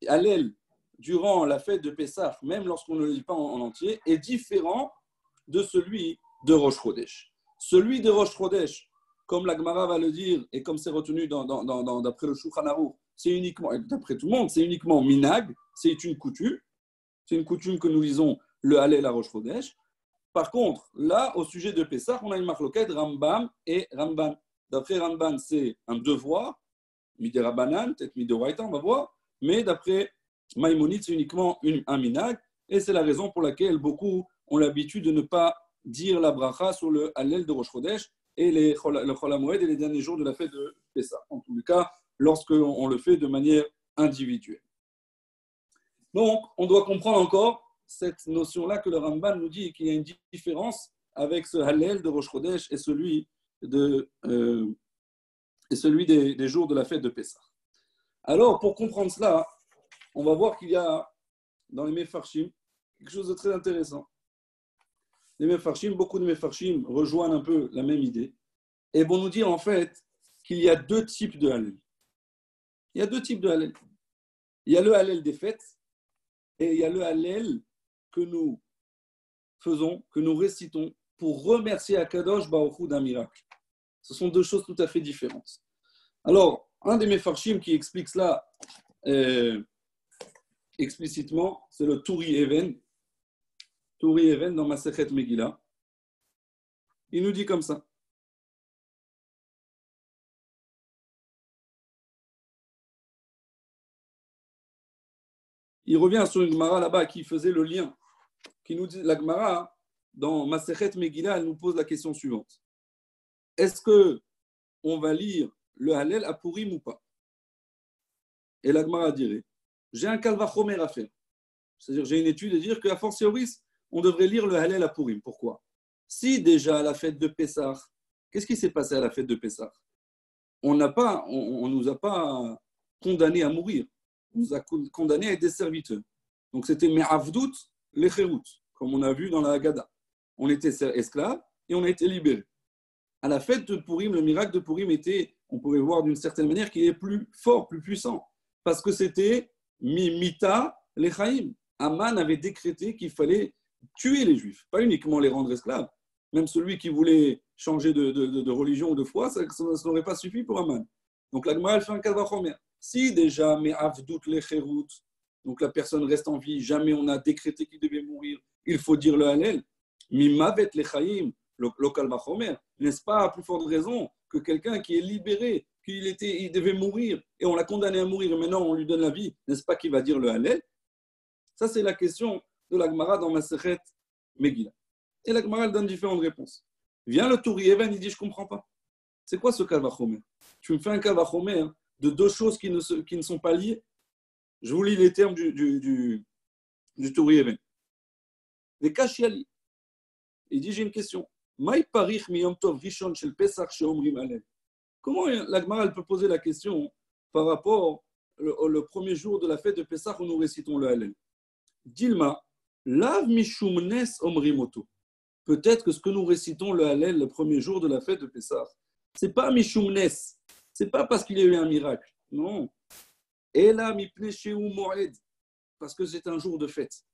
Hallel durant la fête de Pessah, même lorsqu'on ne le lit pas en entier, est différent de celui de Rosh Chodesh. Celui de Rosh Chodesh, comme la Gemara va le dire, et comme c'est retenu d'après le Shulchan Aruch, c'est uniquement, d'après tout le monde, c'est uniquement minag, c'est une coutume que nous lisons le Hallel à Rosh Chodesh. Par contre, là, au sujet de Pessah, on a une marloquette Rambam et Ramban. D'après Ramban, c'est un devoir, Midé Rabbanan, peut-être Midé Oraita, on va voir, mais d'après Maïmonide, c'est uniquement un minag, et c'est la raison pour laquelle beaucoup ont l'habitude de ne pas dire la bracha sur le Hallel de Rosh Chodesh et le Chol HaMoed et les derniers jours de la fête de Pessah. En tout cas, lorsqu'on le fait de manière individuelle. Donc, on doit comprendre encore cette notion-là que le Ramban nous dit qu'il y a une différence avec ce Hallel de Rosh Chodesh et celui des jours de la fête de Pessah. Alors, pour comprendre cela, on va voir qu'il y a dans les Mefarshim quelque chose de très intéressant. Les Mefarshim, beaucoup de Mefarshim rejoignent un peu la même idée et vont nous dire en fait qu'il y a 2 types de Hallel. Il y a 2 types de Hallel. Il y a le Hallel des fêtes et il y a le Hallel que nous faisons, que nous récitons pour remercier Akadosh Baruch Hu d'un miracle. Ce sont deux choses tout à fait différentes. Alors, un des Mefarshim qui explique cela explicitement, c'est le Turi Even. Turi Even dans Masechet Megillah. Il nous dit comme ça. Il revient sur une Gemara là-bas qui faisait le lien. Qui nous dit, la Gemara, dans Masechet Megillah, elle nous pose la question suivante. Est-ce qu'on va lire le Hallel à Purim ou pas? Et la Gemara dirait, j'ai un Kalvachomer à faire. C'est-à-dire, j'ai une étude à dire qu'à fortiori, on devrait lire le Hallel à Purim. Pourquoi? Si déjà à la fête de Pessah, qu'est-ce qui s'est passé à la fête de Pessah? On nous a pas condamnés à mourir. On nous a condamnés à être des serviteurs. Donc c'était Me'avdout lecherut, comme on a vu dans la Haggadah. On était esclaves et on a été libérés. À la fête de Purim, le miracle de Purim était, on pourrait voir d'une certaine manière, qu'il est plus fort, plus puissant. Parce que c'était Mimita lechaim. Aman avait décrété qu'il fallait tuer les Juifs, pas uniquement les rendre esclaves. Même celui qui voulait changer de religion ou de foi, ça n'aurait pas suffi pour Aman. Donc la Gemara fait un Kalvachomer. Si déjà, mais avdout lecherut, donc la personne reste en vie, jamais on a décrété qu'il devait mourir, il faut dire le Hallel. Mimavet lechaim, le Kalvachomer. N'est-ce pas à plus forte raison que quelqu'un qui est libéré, il devait mourir et on l'a condamné à mourir et maintenant on lui donne la vie, n'est-ce pas qu'il va dire le Hallel? Ça, c'est la question de la Gemara dans Masechet Megillah. Et la Gemara donne différentes réponses. Vient le Turi Even, il dit, je ne comprends pas. C'est quoi ce Kalvachomer? Tu me fais un Kalvachomer de deux choses qui ne sont pas liées. Je vous lis les termes du Turi Even. Les Kashiali. Il dit, j'ai une question. Maï parich miyom tov rishon shel Pesach sheomrim Hallel. Comment la Gemara peut poser la question par rapport le premier jour de la fête de Pesach où nous récitons le Hallel? Dilma, lav mishum nes omrimoto. Peut-être que ce que nous récitons le Hallel le premier jour de la fête de Pesach, c'est pas mishum nes, c'est pas parce qu'il y a eu un miracle, non. Ela mipne sheu moed, parce que c'est un jour de fête.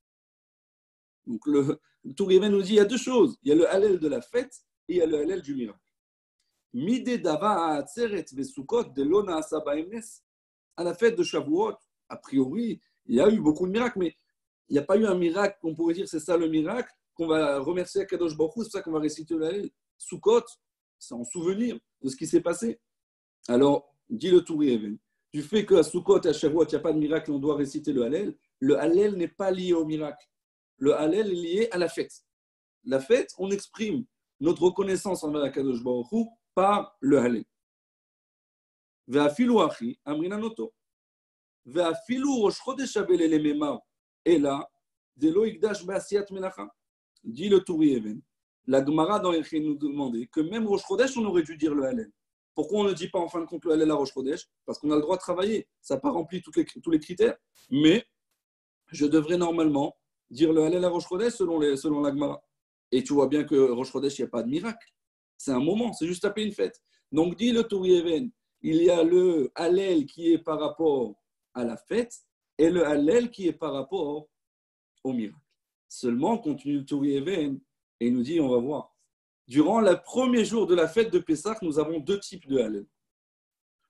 Donc le Turi Even nous dit il y a deux choses, il y a le Hallel de la fête et il y a le Hallel du miracle. Mide dava atzeret vesukot de lona asabaim nes. À la fête de Shavuot, a priori, il y a eu beaucoup de miracles, mais il n'y a pas eu un miracle qu'on pourrait dire c'est ça le miracle, qu'on va remercier à Kadosh Baruch Hu, c'est pour ça qu'on va réciter le Hallel. Sukkot, c'est en souvenir de ce qui s'est passé. Alors, dit le Turi Even, du fait qu'à Sukkot et à Shavuot, il n'y a pas de miracle, on doit réciter le Hallel n'est pas lié au miracle. Le Hallel est lié à la fête. La fête, on exprime notre reconnaissance envers Kadosh Baruch Hu par le Hallel. Ve'afilu achi amrina noto. Ve'afilu rosh chodesh havel elememar. Et là, Delo Igdash Be'asiyat Melacha, dit le Turi Even. La Gemara dans Echid nous demandait que même Rosh Chodesh, on aurait dû dire le Hallel. Pourquoi on ne dit pas en fin de compte le Hallel à Rosh Chodesh? Parce qu'on a le droit de travailler. Ça n'a pas rempli tous les critères. Mais je devrais normalement dire le Hallel à Rosh Chodesh selon la Gemara. Et tu vois bien que Rosh Chodesh, il n'y a pas de miracle. C'est un moment, c'est juste taper une fête. Donc, dit le Turi Even, il y a le Hallel qui est par rapport à la fête et le Hallel qui est par rapport au miracle. Seulement, continue le Turi Even et il nous dit, on va voir. Durant le premier jour de la fête de Pessah, nous avons deux types de Hallel.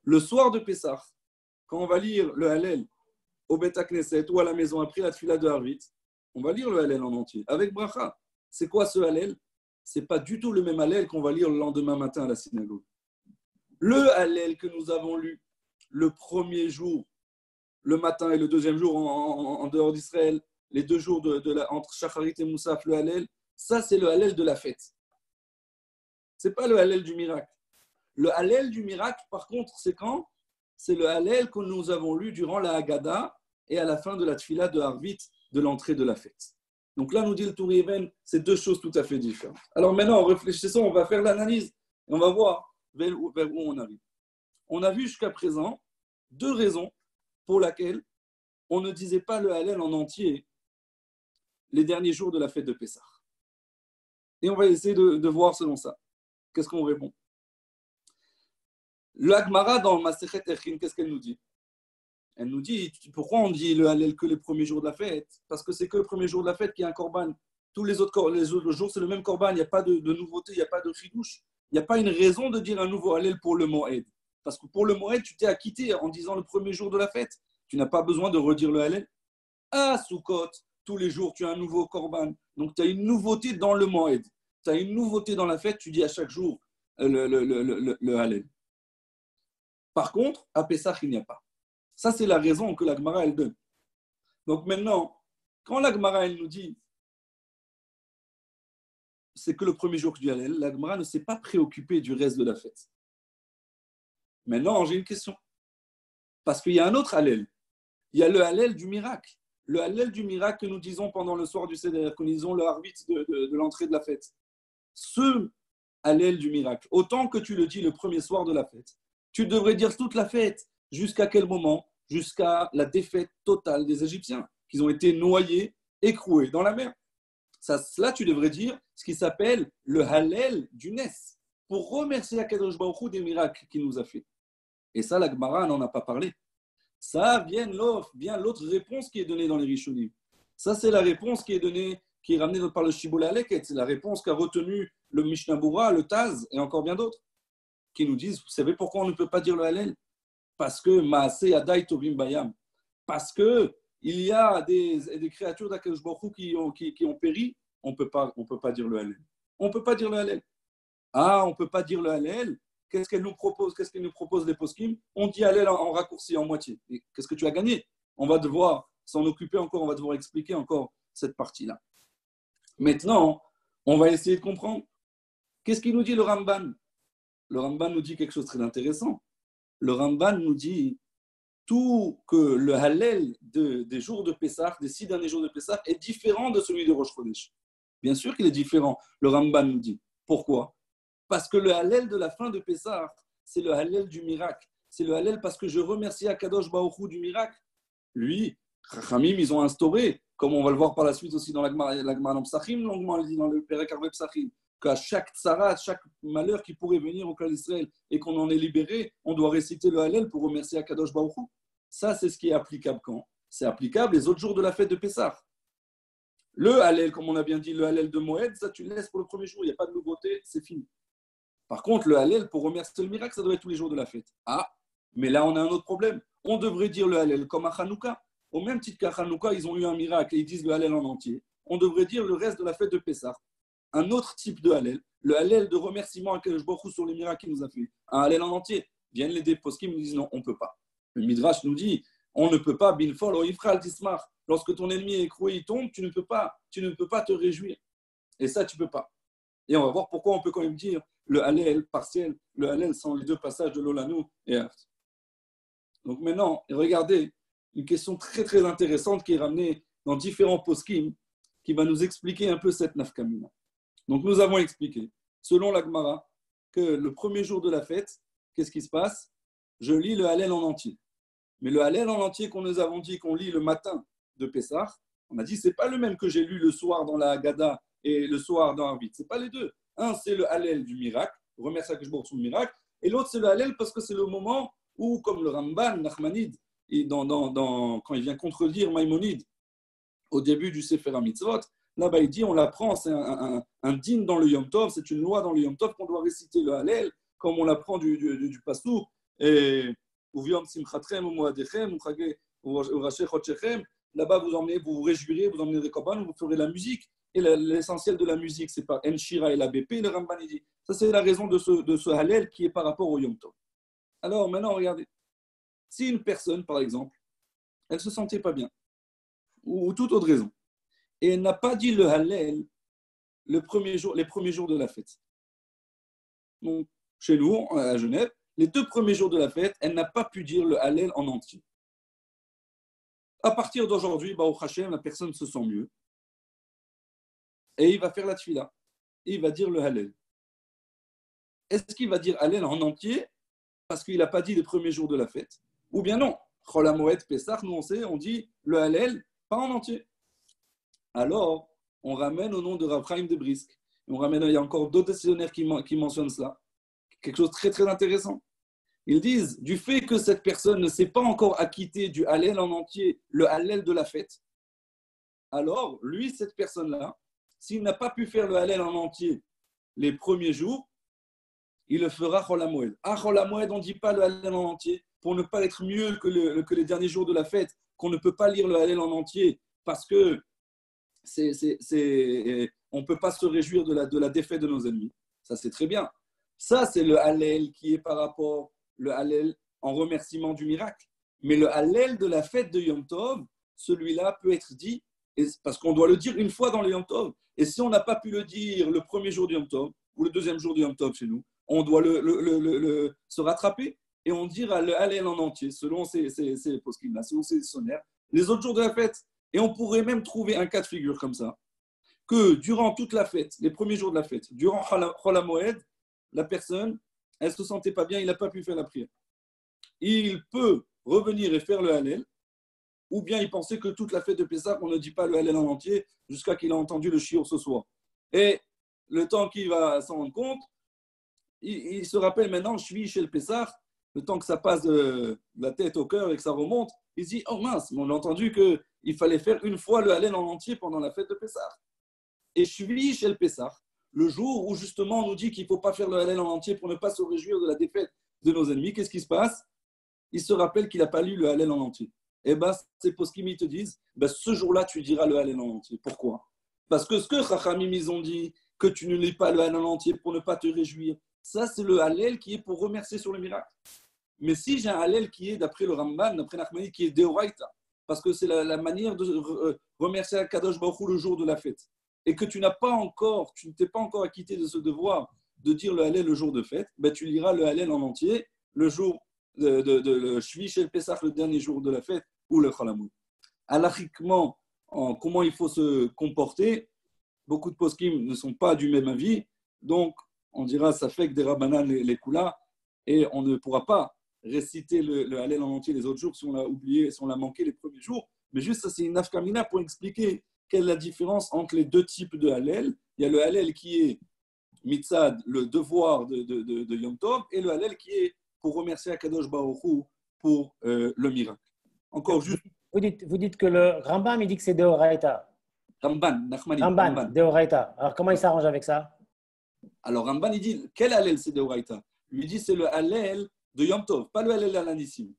Le soir de Pessah, quand on va lire le Hallel au Beth Knesset ou à la maison après la Tfila de Harvit, on va lire le Hallel en entier, avec bracha. C'est quoi ce Hallel? Ce n'est pas du tout le même Hallel qu'on va lire le lendemain matin à la synagogue. Le Hallel que nous avons lu le premier jour, le matin et le deuxième jour en dehors d'Israël, les 2 jours entre Shacharit et Moussaf, le Hallel, ça c'est le Hallel de la fête. Ce n'est pas le Hallel du miracle. Le Hallel du miracle, par contre, c'est quand? C'est le Hallel que nous avons lu durant la Haggadah et à la fin de la Tfila de Harvit, de l'entrée de la fête. Donc là, nous dit le Turi Even, c'est deux choses tout à fait différentes. Alors maintenant, en réfléchissant, on va faire l'analyse et on va voir vers où on arrive. On a vu jusqu'à présent 2 raisons pour lesquelles on ne disait pas le Hallel en entier les derniers jours de la fête de Pessah. Et on va essayer de voir selon ça. Qu'est-ce qu'on répond? La Gemara dans Masechet Echin, qu'est-ce qu'elle nous dit? Elle nous dit, pourquoi on dit le Hallel que les premiers jours de la fête? Parce que c'est que le premier jour de la fête qu'il y a un korban. Tous les autres jours, c'est le même korban. Il n'y a pas de nouveauté, il n'y a pas de chidouche. Il n'y a pas une raison de dire un nouveau Hallel pour le Moed. Parce que pour le Moed, tu t'es acquitté en disant le premier jour de la fête. Tu n'as pas besoin de redire le Hallel. À Sukkot, tous les jours, tu as un nouveau korban. Donc, tu as une nouveauté dans le Moed. Tu as une nouveauté dans la fête, tu dis à chaque jour le Hallel. Par contre, à Pessah, il n'y a pas. Ça, c'est la raison que la Gemara, elle donne. Donc maintenant, quand la Gemara, elle nous dit c'est que le premier jour du Hallel, la Gemara ne s'est pas préoccupée du reste de la fête. Maintenant, j'ai une question. Parce qu'il y a un autre Hallel. Il y a le Hallel du miracle. Le Hallel du miracle que nous disons pendant le soir du Seder, que nous disons le arbitre de l'entrée de la fête. Ce Hallel du miracle, autant que tu le dis le premier soir de la fête, tu devrais dire toute la fête. Jusqu'à quel moment? Jusqu'à la défaite totale des Égyptiens, qu'ils ont été noyés, écroués dans la mer. Là, tu devrais dire ce qui s'appelle le Hallel du Nes, pour remercier Akadosh Baruch Hu des miracles qu'il nous a fait. Et ça, la Gemara n'en a pas parlé. Ça vient l'autre réponse qui est donnée dans les Rishonim. Ça, c'est la réponse qui est donnée, qui est ramenée par le Shibboleh Haleket. C'est la réponse qu'a retenue le Mishnah Bura, le Taz et encore bien d'autres, qui nous disent, vous savez pourquoi on ne peut pas dire le Hallel? Parce que Maaseh Yadai Tovim Bayam. Parce qu'il y a des créatures d'Akadosh Baruch Hu qui ont péri, on peut pas dire le Hallel. On ne peut pas dire le Hallel. Ah, on ne peut pas dire le Hallel. Qu'est-ce qu'elle nous propose? Qu'est-ce qu'ils nous proposent les poskim? On dit Hallel en raccourci, en moitié. Et qu'est-ce que tu as gagné? On va devoir s'en occuper encore, on va devoir expliquer encore cette partie-là. Maintenant, on va essayer de comprendre. Qu'est-ce qu'il nous dit le Ramban? Le Ramban nous dit quelque chose de très intéressant. Le Ramban nous dit tout que le Hallel des jours de Pessah, des 6 derniers jours de Pessah, est différent de celui de Rosh Chodesh. Bien sûr qu'il est différent, le Ramban nous dit. Pourquoi? Parce que le Hallel de la fin de Pessah, c'est le Hallel du miracle. C'est le Hallel parce que je remercie Akadosh Baruch Hu du miracle. Lui, Chachamim, ils ont instauré, comme on va le voir par la suite aussi dans la Gemara dans Psachim, longuement dit dans le Perek Arve Psachim, qu'à chaque tsarat, chaque malheur qui pourrait venir au clan d'Israël et qu'on en est libéré, on doit réciter le Hallel pour remercier Akadosh Baruch Hu. Ça, c'est ce qui est applicable quand? C'est applicable les autres jours de la fête de Pessah. Le Hallel, comme on a bien dit, le Hallel de Moed, ça tu le laisses pour le premier jour, il n'y a pas de nouveauté, c'est fini. Par contre, le Hallel, pour remercier le miracle, ça doit être tous les jours de la fête. Ah, mais là, on a un autre problème. On devrait dire le Hallel comme à Hanouka. Au même titre qu'à Hanouka, ils ont eu un miracle et ils disent le Hallel en entier. On devrait dire le reste de la fête de Pessah. Un autre type de Hallel, le Hallel de remerciement à Akadosh Baruch Hu sur les miracles qu'il nous a fait. Un Hallel en entier. Viennent les poskim nous disent non, on ne peut pas. Le Midrash nous dit on ne peut pas, binfol o ifral tismar. Lorsque ton ennemi est écroué, il tombe, tu ne peux pas te réjouir. Et ça, tu ne peux pas. Et on va voir pourquoi on peut quand même dire le Hallel partiel, le Hallel sans les deux passages de l'Olanu et Aft. Donc maintenant, regardez une question très très intéressante qui est ramenée dans différents poskim qui va nous expliquer un peu cette nafkamina. Donc nous avons expliqué, selon la Gemara, que le premier jour de la fête, qu'est-ce qui se passe? Je lis le Hallel en entier. Mais le Hallel en entier qu'on nous avons dit qu'on lit le matin de Pessah, on a dit c'est pas le même que j'ai lu le soir dans la Haggadah et le soir dans Arvit. C'est pas les deux. Un, c'est le Hallel du miracle, remercier Akadosh Baruch Hu le miracle, et l'autre, c'est le Hallel parce que c'est le moment où, comme le Ramban, Nachmanide, quand il vient contredire Maïmonide au début du Sefer HaMitzvot, là-bas il dit on l'apprend, c'est un din dans le Yom Tov, c'est une loi dans le Yom Tov qu'on doit réciter le Hallel, comme on l'apprend du Passouk, et Uviom Simchatrem, Umoadechem, Urache Chotchechem, là-bas vous vous réjouirez, vous emmenerez des korban, vous ferez la musique. Et l'essentiel de la musique, c'est pas Enshira et la BP, le Ramban dit. Ça, c'est la raison de ce Hallel qui est par rapport au Yom Tov. Alors, maintenant, regardez. Si une personne, par exemple, elle ne se sentait pas bien, ou toute autre raison, et elle n'a pas dit le Hallel les premiers jours de la fête. Donc, chez nous, à Genève, les 2 premiers jours de la fête, elle n'a pas pu dire le Hallel en entier. À partir d'aujourd'hui, au Hachem, la personne se sent mieux. Et il va faire la tfila. Et il va dire le Hallel. Est-ce qu'il va dire Hallel en entier parce qu'il n'a pas dit les premiers jours de la fête? Ou bien non? Chol HaMoed, Pessah, nous on dit le Hallel, pas en entier. Alors, on ramène au nom de Rav Chaim de Brisk. Il y a encore d'autres décisionnaires qui mentionnent cela. Quelque chose de très très intéressant. Ils disent, du fait que cette personne ne s'est pas encore acquittée du Hallel en entier, le Hallel de la fête, alors lui, cette personne-là, s'il n'a pas pu faire le Hallel en entier les premiers jours, il le fera Chol HaMoed. À Chol HaMoed, on ne dit pas le Hallel en entier pour ne pas être mieux que les derniers jours de la fête, qu'on ne peut pas lire le Hallel en entier parce que on ne peut pas se réjouir de la défaite de nos ennemis. Ça, c'est très bien. Ça, c'est le Hallel qui est par rapport le Hallel en remerciement du miracle. Mais le Hallel de la fête de Yom Tov, celui-là peut être dit, parce qu'on doit le dire une fois dans le Yom Tov. Et si on n'a pas pu le dire le premier jour du Yom Tov, ou le deuxième jour du Yom Tov chez nous, on doit se rattraper et on dira le Hallel en entier, selon ses poskim-là, selon ses sonnaires, les autres jours de la fête. Et on pourrait même trouver un cas de figure comme ça, que durant toute la fête, les premiers jours de la fête, durant Chol HaMoed, la personne, elle ne se sentait pas bien, il n'a pas pu faire la prière. Il peut revenir et faire le Hallel, ou bien il pensait que toute la fête de Pessah, on ne dit pas le Hallel en entier jusqu'à qu'il a entendu le shiur ce soir. Et le temps qu'il va s'en rendre compte, il se rappelle maintenant, je suis chez le Pessah, le temps que ça passe de la tête au cœur et que ça remonte, il se dit, oh mince, on a entendu qu'il fallait faire une fois le Hallel en entier pendant la fête de Pessah. Et je suis chez le Pessah, le jour où justement on nous dit qu'il ne faut pas faire le Hallel en entier pour ne pas se réjouir de la défaite de nos ennemis. Qu'est-ce qui se passe? Il se rappelle qu'il n'a pas lu le Hallel en entier. Et bien, c'est pour ce qu'ils te disent, ce jour-là, tu diras le Hallel en entier. Pourquoi? Parce que ce que Chachamim, ils ont dit, que tu ne lis pas le Hallel en entier pour ne pas te réjouir, ça, c'est le Hallel qui est pour remercier sur le miracle. Mais si j'ai un Hallel qui est, d'après le Ramban, d'après Nachmani, qui est Deoraita, parce que c'est la manière de remercier Kadosh Baruch Hu le jour de la fête, et que tu ne t'es pas encore acquitté de ce devoir de dire le Hallel le jour de fête, tu liras le Hallel en entier le jour de Shvi chez le Pessah, le dernier jour de la fête, ou le Chol HaMoed. Halachiquement, comment il faut se comporter, beaucoup de poskim ne sont pas du même avis, donc on dira ça fait que des rabbanan les koulas, et on ne pourra pas réciter le Hallel en entier les autres jours si on l'a oublié, si on l'a manqué les premiers jours. Mais juste ça, c'est une nafkamina pour expliquer quelle est la différence entre les deux types de Hallel. Il y a le Hallel qui est mitzad, le devoir de Yom Tov, et le Hallel qui est pour remercier Akadosh Baruch Hu pour le miracle. Encore juste. Vous dites que le Rambam, il dit que c'est Deoraita. Ramban, Nachmani. Ramban, Deoraita. Alors comment il s'arrange avec ça? Alors Ramban, il dit, quel Hallel c'est Deoraita? Il dit, c'est le Hallel de Yom Tov, pas le Hallel Alanissim.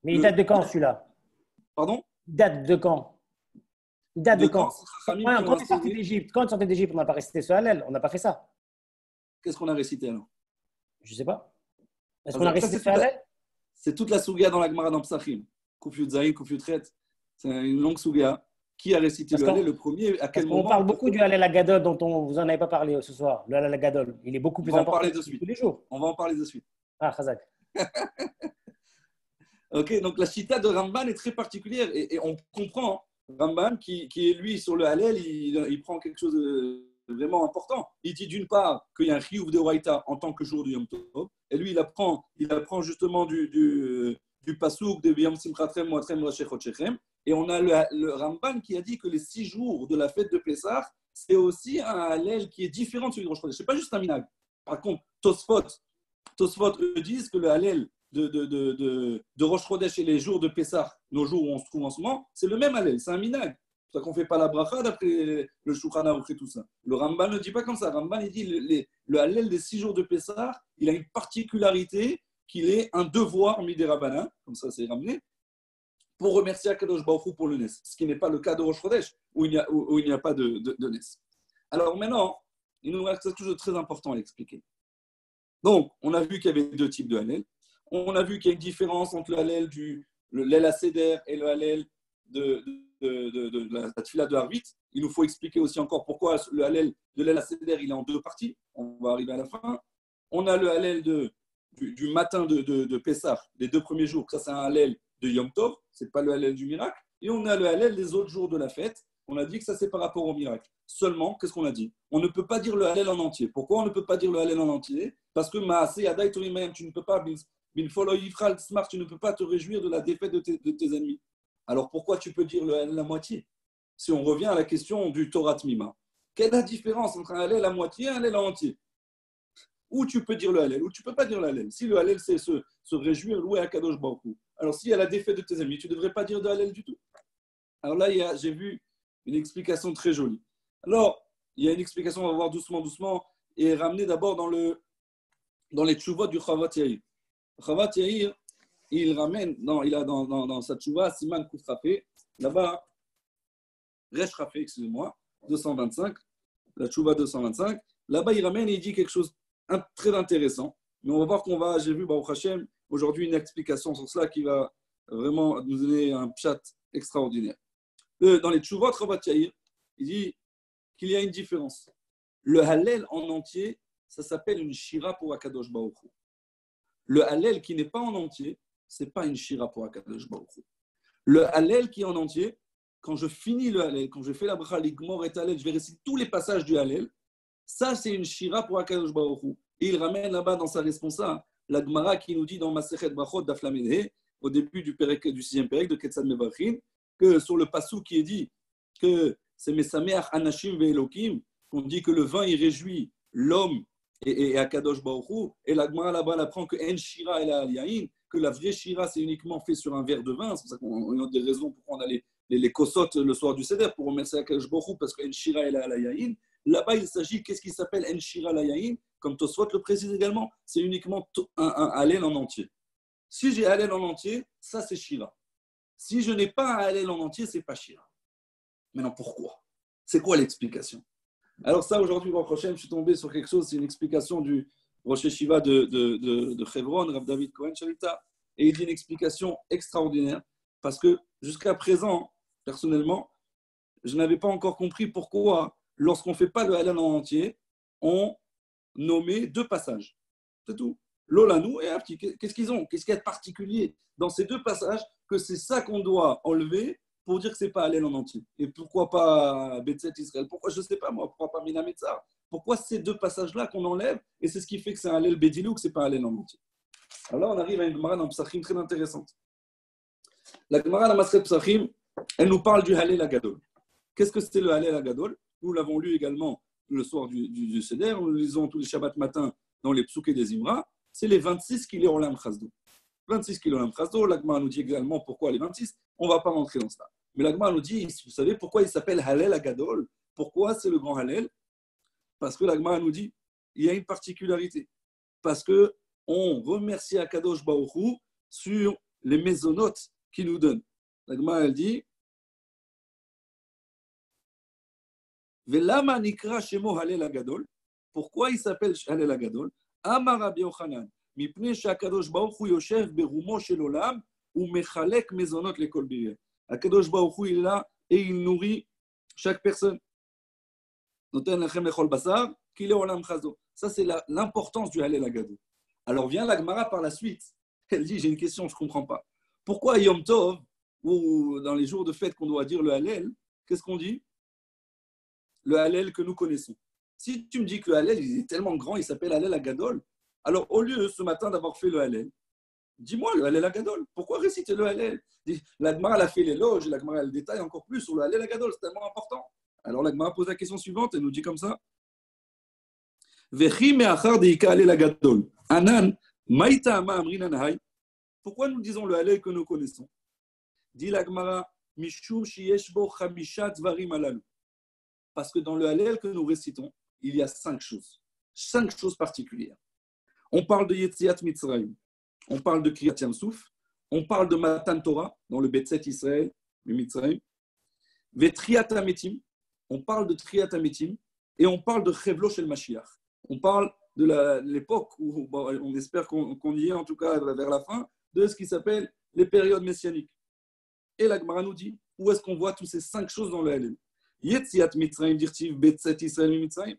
Mais il date de quand celui-là? Pardon? Il date de quand? Il date de quand? Quand on est sorti d'Égypte, on n'a pas récité ce Hallel, on n'a pas fait ça. Qu'est-ce qu'on a récité alors? Je ne sais pas. Est-ce qu'on a récité ce Hallel? C'est toute la Sougia dans la Gemara dans Psachim. Kufyut Zayin, Kufyut Ret. C'est une longue Sougia. Qui a récité le Hallel le premier? À quel moment? On parle beaucoup du Hallel Agadol dont vous n'en avez pas parlé ce soir. Le Hallel Agadol, il est beaucoup plus important que tous les jours. On va en parler de suite. Ah, Chazak. Ok, donc la chita de Ramban est très particulière et on comprend Ramban qui est lui sur le Hallel, il prend quelque chose de vraiment important. Il dit d'une part qu'il y a un chiyuv de Oraita en tant que jour du Yom Tov, et lui il apprend justement du pasouk de Yom Simchatrem Moatrem Rashechotchechem, et on a le Ramban qui a dit que les 6 jours de la fête de Pessah, c'est aussi un Hallel qui est différent de celui de Rosh Chodesh. C'est pas juste un minag. Par contre, Tosfot eux disent que le Hallel de Rosh Chodesh et les jours de Pessah, nos jours où on se trouve en ce moment, c'est le même Hallel, c'est un minag. C'est pour ça qu'on ne fait pas la bracha d'après le Shulchan Aruch et tout ça. Le Ramban ne dit pas comme ça. Le Ramban il dit le Hallel des 6 jours de Pessah, il a une particularité qu'il est un devoir midé Rabbanan, comme ça c'est ramené, pour remercier Akadosh Baruch Hu pour le Nes, ce qui n'est pas le cas de Rosh Chodesh, où il n'y a pas de Nes. Alors maintenant, il nous reste quelque chose de très important à expliquer. Donc, on a vu qu'il y avait 2 types de Hallel. On a vu qu'il y a une différence entre le Hallel l'El HaSeder et le Hallel de la Tfila de Harvit. Il nous faut expliquer aussi encore pourquoi le Hallel de l'El HaSeder il est en 2 parties. On va arriver à la fin. On a le Hallel du matin de Pessah, les 2 premiers jours. Ça, c'est un Hallel de Yom Tov. Ce n'est pas le Hallel du miracle. Et on a le Hallel des autres jours de la fête. On a dit que ça, c'est par rapport au miracle. Seulement, qu'est-ce qu'on a dit? On ne peut pas dire le Hallel en entier. Pourquoi on ne peut pas dire le Hallel en entier? Parce que Maaseh Yadai Torim, tu ne peux pas, Bin Folo Yifral Smart, tu ne peux pas te réjouir de la défaite de tes ennemis. Alors pourquoi tu peux dire le Hallel à moitié? Si on revient à la question du Torah Tmima, quelle est la différence entre un Hallel à moitié et un Hallel en entier? ou tu peux dire le Hallel, ou tu ne peux pas dire le Hallel. Si le Hallel, c'est se réjouir, louer à Kadosh Baruch Hu. Alors, s'il y a la défaite de tes amis, tu ne devrais pas dire de Hallel du tout. Alors là, j'ai vu une explication très jolie. Alors, il y a une explication, on va voir doucement, et ramener d'abord dans les tchouvot du Chavat Yair. Chavat Yair, il ramène, il a dans sa tchouva, Siman Kouf Rafé, là-bas, Resh Rafé, excusez-moi, 225, la tchouva 225, là-bas, il ramène et il dit quelque chose très intéressant. Mais on va voir j'ai vu, Baruch Hashem, aujourd'hui une explication sur cela qui va vraiment nous donner un pshat extraordinaire. Dans les tchouvot Chavat Yair, il dit qu'il y a une différence. Le Hallel en entier, ça s'appelle une shira pour Akadosh Baruch Hu. Le Hallel qui n'est pas en entier, ce n'est pas une shira pour Akadosh Baruch Hu. Le Hallel qui est en entier, quand je finis le Hallel, quand je fais la bracha l'igmor et Hallel, je vais réciter tous les passages du Hallel, ça c'est une shira pour Akadosh Baruch Hu. Et il ramène là-bas dans sa responsa la Gemara qui nous dit dans Masechet Brachot d'Af Lamed He, au début du 6e pérek de Ketzad Mevarchin, que sur le passou qui est dit que c'est Mesameach Anashim Ve'elokim, qu'on dit que le vin il réjouit l'homme et Akadosh Baruch Hu, et la Gemara là-bas elle apprend que En Shira et la Aliyahin, que la vraie Shira c'est uniquement fait sur un verre de vin. C'est pour ça qu'on a des raisons pourquoi on a les kosot le soir du Seder pour remercier Akadosh Baruch Hu, parce que En Shira et la Aliyahin. Là-bas il s'agit, qu'est-ce qui s'appelle En Shira la Yahin, comme Tosfot le précise également, c'est uniquement un Hallel en entier. Si j'ai Hallel en entier, ça c'est Shira. Si je n'ai pas un Hallel en entier, c'est pas Shira. Maintenant pourquoi? C'est quoi l'explication? Alors ça, aujourd'hui, Baruch Hashem, je suis tombé sur quelque chose, c'est une explication du Rosh Yeshiva de Hebron, Rav David Cohen Shalita, et il dit une explication extraordinaire, parce que jusqu'à présent, personnellement, je n'avais pas encore compris pourquoi, lorsqu'on ne fait pas le Hallel en entier, on nommait 2 passages. C'est tout. L'Olanou et Afti. Qu'est-ce qu'ils ont? Qu'est-ce qu'il y a de particulier dans ces 2 passages que c'est ça qu'on doit enlever pour dire que ce n'est pas Hallel en entier? Et pourquoi pas Betset Israël? Pourquoi, je ne sais pas moi, pourquoi pas Mina Metzar? Pourquoi ces 2 passages-là qu'on enlève? Et c'est ce qui fait que c'est un Hallel Bedilou, que ce n'est pas un Hallel en entier. Alors là, on arrive à une Gemara dans Psachim très intéressante. La Gemara dans Masret Psachim, elle nous parle du Hallel Agadol. Qu'est-ce que c'est le Hallel Agadol? Nous l'avons lu également le soir du Seder, nous le lisons tous les Shabbats matin dans les Psuké des Imra. C'est les 26 qu'il est en Olam Chasdo. 26 qu'il est en Olam Chasdo. La Gemara nous dit également pourquoi les 26. On ne va pas rentrer dans ça. Mais la Gemara nous dit, vous savez pourquoi il s'appelle Hallel Agadol? Pourquoi c'est le grand Hallel? Parce que la Gemara nous dit, il y a une particularité. Parce qu'on remercie Akadosh Baruch Hu sur les mésonotes qu'il nous donne. La Gemara, elle dit, Velama nikra shemo Hallel Agadol. Pourquoi il s'appelle Hallel Agadol? Amar Rabbi Yochanan, mipnei she'Akadosh Baruch Hu yoshev berumo shel olam umechalek mezonot lekol bireh. Akadosh Baruch Hu il est là et il nourrit chaque personne. Noten lechem lechol basar qu'il est olam chazo. Ça c'est l'importance du Hallel Agadol. Alors vient la Gemara par la suite. Elle dit, j'ai une question, je ne comprends pas. Pourquoi Yom Tov, ou dans les jours de fête qu'on doit dire le Hallel, qu'est-ce qu'on dit? Le Hallel que nous connaissons. Si tu me dis que le Hallel il est tellement grand, il s'appelle Hallel Agadol, alors au lieu ce matin d'avoir fait le Hallel, dis-moi le Hallel Agadol. Pourquoi réciter le Hallel? La Gemara a fait l'éloge, la Gemara elle détaille encore plus sur le Hallel Agadol, c'est tellement important. Alors la Gemara pose la question suivante, elle nous dit comme ça. Vechi me'achar deika Hallel Agadol. Anan, maïta ama amrinan hay. Pourquoi nous disons le Hallel que nous connaissons? Dit la Gemara, mishum sheyesh bo chamisha dvarim alalu. Parce que dans le Hallel que nous récitons, il y a 5 choses. 5 choses particulières. On parle de Yetziat Mitzrayim, on parle de Kriyat Yamsouf, on parle de Matan Torah, dans le Betset Israël, le Mitzrayim, Vetriat Ametim, on parle de Triat Ametim, et on parle de Chevlo Shel Mashiach. On parle de l'époque où on espère qu'on y est, en tout cas vers la fin, de ce qui s'appelle les périodes messianiques. Et la Gemara nous dit, où est-ce qu'on voit toutes ces 5 choses dans le Hallel? Yetziat Mitzrayim dirtiv Betset Israël Mitzrayim.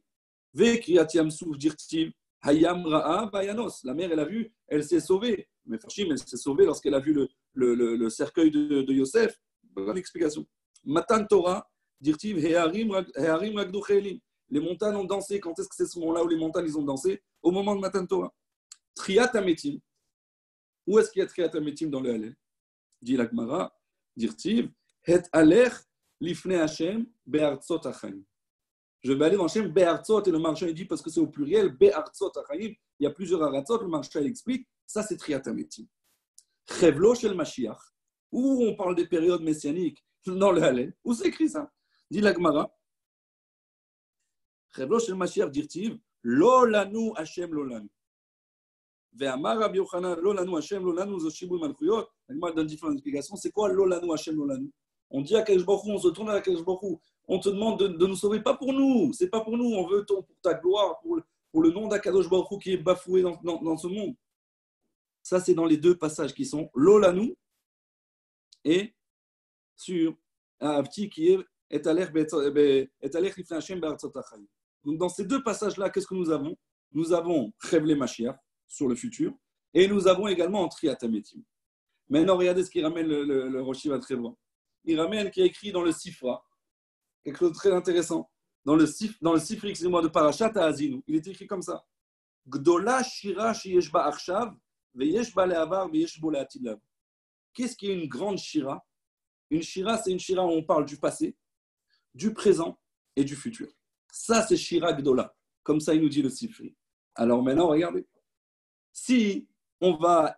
Ve Kriyat Yamsouf dirtiv Hayam Ra'a Vayanos. La mère, elle a vu, elle s'est sauvée. Mais Fashim, elle s'est sauvée lorsqu'elle a vu le cercueil de Yosef. Bonne explication. Matan Torah dirtiv Hearim Ragdu Chelim. Les montagnes ont dansé. Quand est-ce que c'est ce moment-là où les montagnes ils ont dansé? Au moment de Matan Torah. Triat Ametim. Où est-ce qu'il y a Triat Ametim dans le Hallel? Dit la Gemara dirtiv Het Alech Lifnei Hashem be'artzot hachaim. Je vais aller dans Shem Be'artzot, et le marchand il dit, parce que c'est au pluriel, Be'artzot Achayim, il y a plusieurs Aratzot, le marchand il explique, ça c'est Triatametim. Chevlo Shel Mashiach, où on parle des périodes messianiques dans le Hallel, où c'est écrit ça? Dit la Gemara, Chevlo Shel Mashiach dirtiv, Lo lanu Hashem lo lanu. Ve'amar Rabbi Yochanan, Lo lanu Hashem lo lanu, zo shibul malchuyot. La Gemara donne différentes explications. C'est quoi Lo lanu Hashem lo lanu? On dit à Kadosh Baruch Hu, on se tourne à Kadosh Baruch Hu, on te demande de nous sauver, pas pour nous, c'est pas pour nous, on veut pour ta gloire, pour le nom d'Akadosh Baruch Hu qui est bafoué dans ce monde. Ça, c'est dans les deux passages qui sont Lolanu et sur Avti qui est à l'air Lifnei Hashem Be'artzot Achayim. Donc, dans ces deux passages-là, qu'est-ce que nous avons? Nous avons Chevle Mashiach sur le futur et nous avons également Triatametim. Maintenant, regardez ce qu'il ramène le Rosh Yeshiva Trevor. Il ramène qui a écrit dans le Sifra, quelque chose de très intéressant. Dans le Sifri, excusez-moi, de Parashat Ha'azinu, il est écrit comme ça. Gdola Shira Sheyesh Ba Achshav, Veyesh Ba Le'avar, Veyesh Bo Le'atid Lav. Qu'est-ce qui est une grande Shira? Une Shira, c'est une Shira où on parle du passé, du présent et du futur. Ça, c'est Shira Gdola. Comme ça, il nous dit le Sifri. Alors maintenant, regardez. Si on va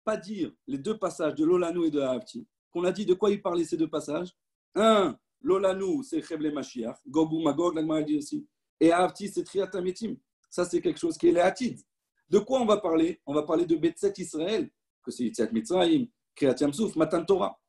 pas dire les deux passages de Lolanu et de Ha'avti, qu'on a dit de quoi il parlait ces deux passages. Un, Lolanu, c'est Chevle Mashiach, Gog ou Magog, la Gemara dit aussi. Et Ha'avti, c'est Triatametim. Ça, c'est quelque chose qui est l'Atid. De quoi on va parler? On va parler de Betset Israël, que c'est Yetziat Mitzrayim, Kriyat Yamsuf, Matan Torah.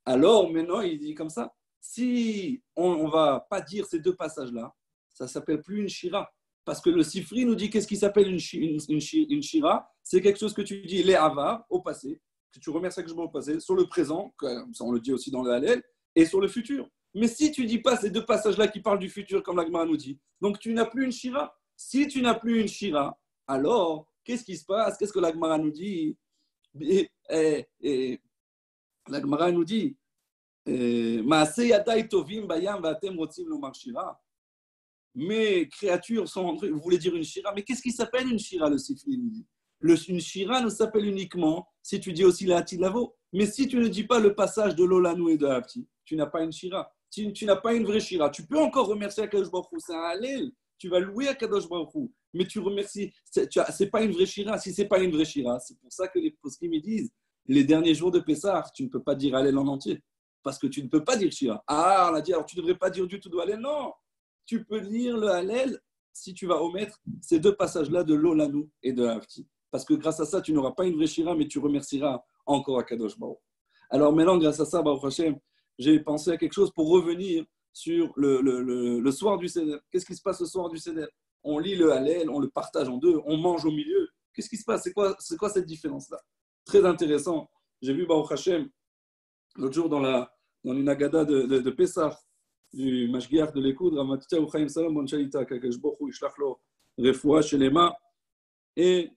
Alors, maintenant, il dit comme ça, si on ne va pas dire ces deux passages-là, ça ne s'appelle plus une Shira. Parce que le Sifri nous dit qu'est-ce qui s'appelle une Shira? C'est quelque chose que tu dis, les Avar, au passé, que tu remercies quelque chose au passé, sur le présent, ça on le dit aussi dans le Hallel, et sur le futur. Mais si tu ne dis pas ces deux passages-là qui parlent du futur, comme la Gemara nous dit, donc tu n'as plus une Shira. Si tu n'as plus une Shira, alors, qu'est-ce qui se passe? Qu'est-ce que la Gemara nous dit? La Gemara nous dit, Maaseh yadai tovim bayam va'atem rotzim lomar shira. Mes créatures sont entrées. Vous voulez dire une shira? Mais qu'est-ce qui s'appelle une shira, le Sifri nous dit? Une shira ne s'appelle uniquement si tu dis aussi la Hatid Lavo. Mais si tu ne dis pas le passage de Lolanu et de Ha'avti, tu n'as pas une shira. Tu n'as pas une vraie shira. Tu peux encore remercier Akadosh Baruch Hu, c'est un Hallel. Tu vas louer Akadosh Baruch Hu, mais tu remercies. C'est pas une vraie shira. Si c'est pas une vraie shira, c'est pour ça que les poskim me disent les derniers jours de Pessah, tu ne peux pas dire Hallel en entier. Parce que tu ne peux pas dire shira. Ah, on a dit alors tu ne devrais pas dire du tout de Hallel. Non, tu peux lire le Hallel si tu vas omettre ces deux passages-là de Lolanu et de Ha'avti. Parce que grâce à ça, tu n'auras pas une vraie shira, mais tu remercieras encore Akadosh Baruch. Alors maintenant, grâce à ça, Baruch Hashem, j'ai pensé à quelque chose pour revenir sur le soir du Seder. Qu'est-ce qui se passe le soir du Seder? On lit le Hallel, on le partage en deux, on mange au milieu. Qu'est-ce qui se passe? C'est quoi cette différence-là? Très intéressant. J'ai vu Baruch Hashem l'autre jour dans une agada de Pessah, du Mashgiach de l'Ekoud, Ramatita ou Chaim Salam, Bon Shalita, Kakash Bochou, Ishlachlo, Refoua, Shelema. Et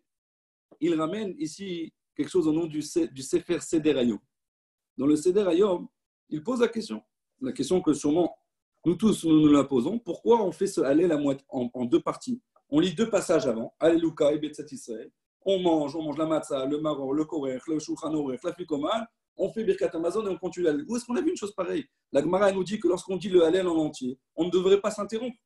il ramène ici quelque chose au nom du Sefer Seder Hayom. Dans le Seder Hayom, il pose la question que sûrement nous tous nous la posons. Pourquoi on fait ce Hallel en deux parties? On lit deux passages avant, Alléluia et Betset Israël. On mange la matzah, le maror, le korech, le shulchan orech, la fikoman. On fait Birkat Hamazon et on continue l'Hallel. Où est-ce qu'on a vu une chose pareille? La Gemara nous dit que lorsqu'on dit le Hallel en entier, on ne devrait pas s'interrompre.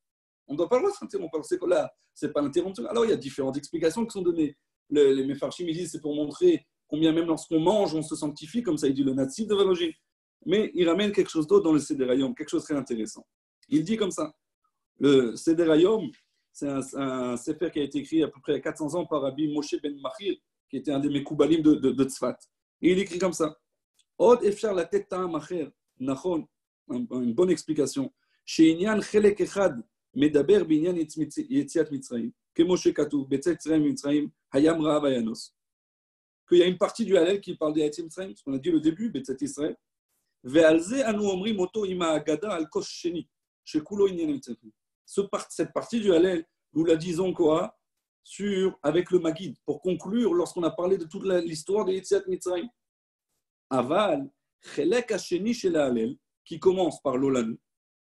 On ne doit pas le droit de s'interrompre. C'est là, c'est pas l'interruption. Alors il y a différentes explications qui sont données. Les Mefarshim disent c'est pour montrer combien même lorsqu'on mange, on se sanctifie, comme ça il dit le Natsif de Valogé. Mais il ramène quelque chose d'autre dans le Seder Hayom, quelque chose de très intéressant. Il dit comme ça, le Seder Hayom, c'est un sefer qui a été écrit à peu près 400 ans par Rabbi Moshe ben Machir, qui était un des Mekoubalim de Tzfat. Et il écrit comme ça, Od efshar la tête ta'am acher, nachon, une bonne explication, she'inyan chelek echad, medaber binyan yetziat Mitzrayim, kemo shekatuv, betzet Mitzrayim, hayam ra'av hayanos. Qu'il y a une partie du Hallel qui parle de Yetziat Mitzrayim, ce qu'on a dit au début, betzet Israël, ve'al ze anu omrim oto ima agada al kosh sheni, shekulo inyan Mitzrayim. Cette partie du Hallel, nous la disons quoi? Avec le Magid, pour conclure, lorsqu'on a parlé de toute l'histoire de Yetziat Mitzrayim. Aval, chelek hasheni shel Hallel, qui commence par l'Olanu,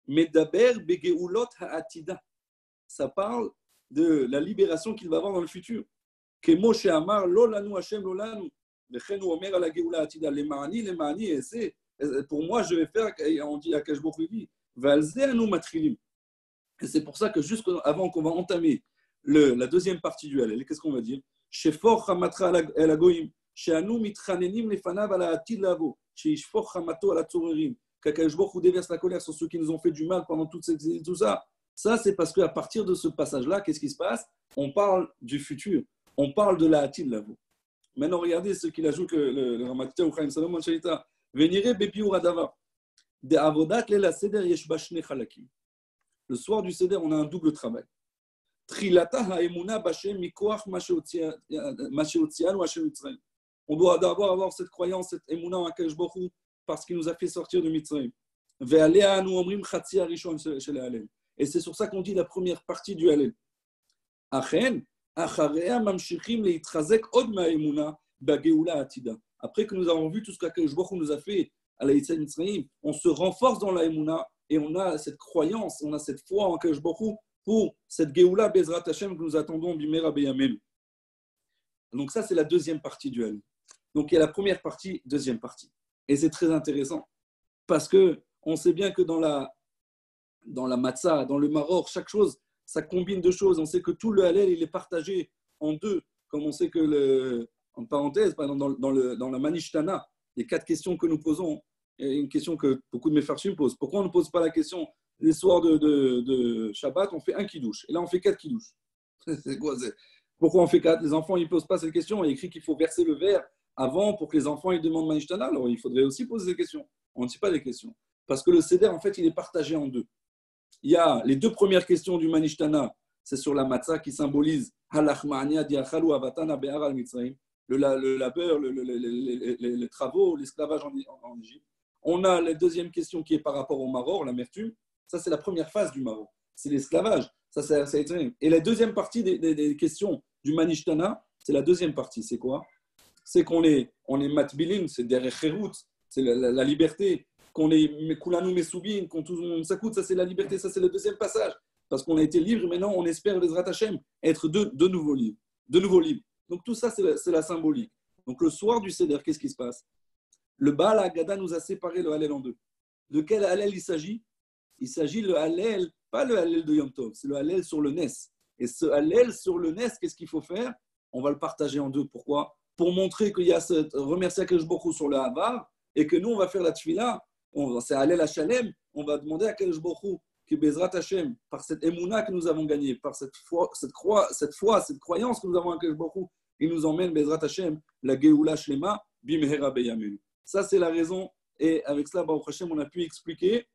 medaber begeulot ha'atida. Ça parle de la libération qu'il va avoir dans le futur. Kemo she'amar l'Olanu Hashem l'Olanu, vechenu omer ala geula ha'atida, lema'ani, et c'est pour moi je vais faire, on dit à Kashboch Levi, valze anu matrilim. Et c'est pour ça que juste avant qu'on va entamer la deuxième partie du Hallel, qu'est-ce qu'on va dire? Shefor Hamatra el Agoim, Sheanu mitchanenim lefanav ala atid lavo, Sheishfor Hamato ala tzorerim, qu'Akadosh Baruch Hu déverse la colère sur ceux qui nous ont fait du mal pendant tout ça. Ça, c'est parce qu'à partir de ce passage-là, qu'est-ce qui se passe? On parle du futur, on parle de la atid lavo. Maintenant, regardez ce qu'il ajoute le Ramatita ou Chaim Salomon Shalita. Venire bepiur adava. De avodat lela seder yesh bashne chalakim. Le soir du Seder, on a un double travail. Trilata ha'emuna b'Hashem mikoach ma she'otzianu Hashem Mitzrayim. On doit d'abord avoir cette croyance, cette emuna en HaKadosh Baruch Hu, parce qu'il nous a fait sortir de Mitzrayim. Ve'alea anu omrim chatzi harishon shel ha'Hallel. Et c'est sur ça qu'on dit la première partie du Hallel. Achen, acharea mamshichim leitchazek od ma'emuna ba'geula atida. Après que nous avons vu tout ce qu'HaKadosh Baruch Hu nous a fait à la Yetziat Mitzrayim, on se renforce dans la emuna. Et on a cette croyance, on a cette foi en Akadosh Baruch Hu pour cette Géoula Bezrat Hashem que nous attendons Bimera Beyamel. Donc ça, c'est la deuxième partie du Hallel. Donc il y a la première partie, deuxième partie. Et c'est très intéressant parce qu'on sait bien que dans la matzah, dans le maror, chaque chose, ça combine deux choses. On sait que tout le Hallel, il est partagé en deux. Comme on sait que, en parenthèse, par exemple, dans la Manishtana, les 4 questions que nous posons, une question que beaucoup de mes farshim posent. Pourquoi on ne pose pas la question les soirs de Shabbat, on fait un kiddush. Et là, on fait 4 kiddush. C'est quoi? Pourquoi on fait 4? Les enfants, ils ne posent pas cette question. Il est écrit qu'il faut verser le verre avant pour que les enfants ils demandent Manishtana. Alors, il faudrait aussi poser des questions. On ne sait pas les questions. Parce que le Seder, en fait, il est partagé en deux. Il y a les 2 premières questions du Manishtana. C'est sur la matzah qui symbolise Halachma'ania diachalu avatana be'ar al Mitzrayim. Le labeur, les travaux, l'esclavage en Égypte. On a la deuxième question qui est par rapport au maror, l'amertume. Ça, c'est la première phase du maror. C'est l'esclavage. Ça et la deuxième partie des questions du Manishtana, c'est la deuxième partie. C'est quoi? C'est qu'on est matbilim, c'est derech cherut, c'est la liberté. Qu'on est kulanu mesubin, qu'on tout le monde s'accoute, ça c'est la liberté. Ça, c'est le deuxième passage. Parce qu'on a été libre, maintenant on espère, Bezrat Hashem, être de nouveau libre. De nouveau libre. Donc tout ça, c'est la symbolique. Donc le soir du Seder, qu'est-ce qui se passe? Le Baal Haggadah nous a séparé le Hallel en deux. De quel Hallel il s'agit? Il s'agit le Hallel, pas le Hallel de Yom Tov, c'est le Hallel sur le Nes. Et ce Hallel sur le Nes, qu'est-ce qu'il faut faire? On va le partager en deux. Pourquoi? Pour montrer qu'il y a ce remercier Akadosh Baruch Hu sur le Havar et que nous, on va faire la Tfila. C'est Hallel Hashalem. On va demander à Akadosh Baruch Hu que Bezrat Hashem, par cette Emouna que nous avons gagnée, par cette foi, cette croyance que nous avons à Akadosh Baruch Hu, il nous emmène Bezrat Hashem, la Geoula Shlema, Bimehera Beyamenu. Ça, c'est la raison. Et avec cela, Baruch Hashem, on a pu expliquer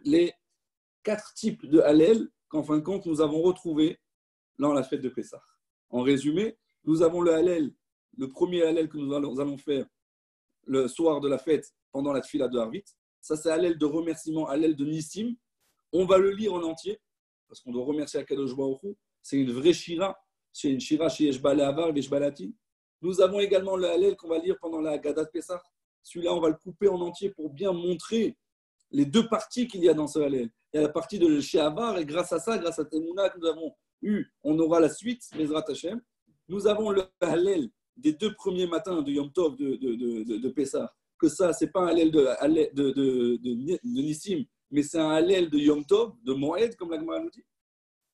les 4 types de Hallel qu'en fin de compte, nous avons retrouvés dans la fête de Pessah. En résumé, nous avons le Hallel, le premier Hallel que nous allons faire le soir de la fête pendant la Tfila de Harvit. Ça, c'est Hallel de remerciement, Hallel de Nissim. On va le lire en entier parce qu'on doit remercier Akadosh Baruch Hu. C'est une vraie shira. C'est une shira chez Yeshbal Avar, Yeshbalati. Nous avons également le Hallel qu'on va lire pendant la Haggadah de Pessah. Celui-là, on va le couper en entier pour bien montrer les 2 parties qu'il y a dans ce Hallel. Il y a la partie de Shehavar et grâce à ça, grâce à Temouna que nous avons eu, on aura la suite, Bezrat Hashem. Nous avons le Hallel des 2 premiers matins de Yom Tov de Pessah. Que ça, ce n'est pas un Hallel de Nissim, mais c'est un Hallel de Yom Tov, de Moed, comme la Gemara nous dit.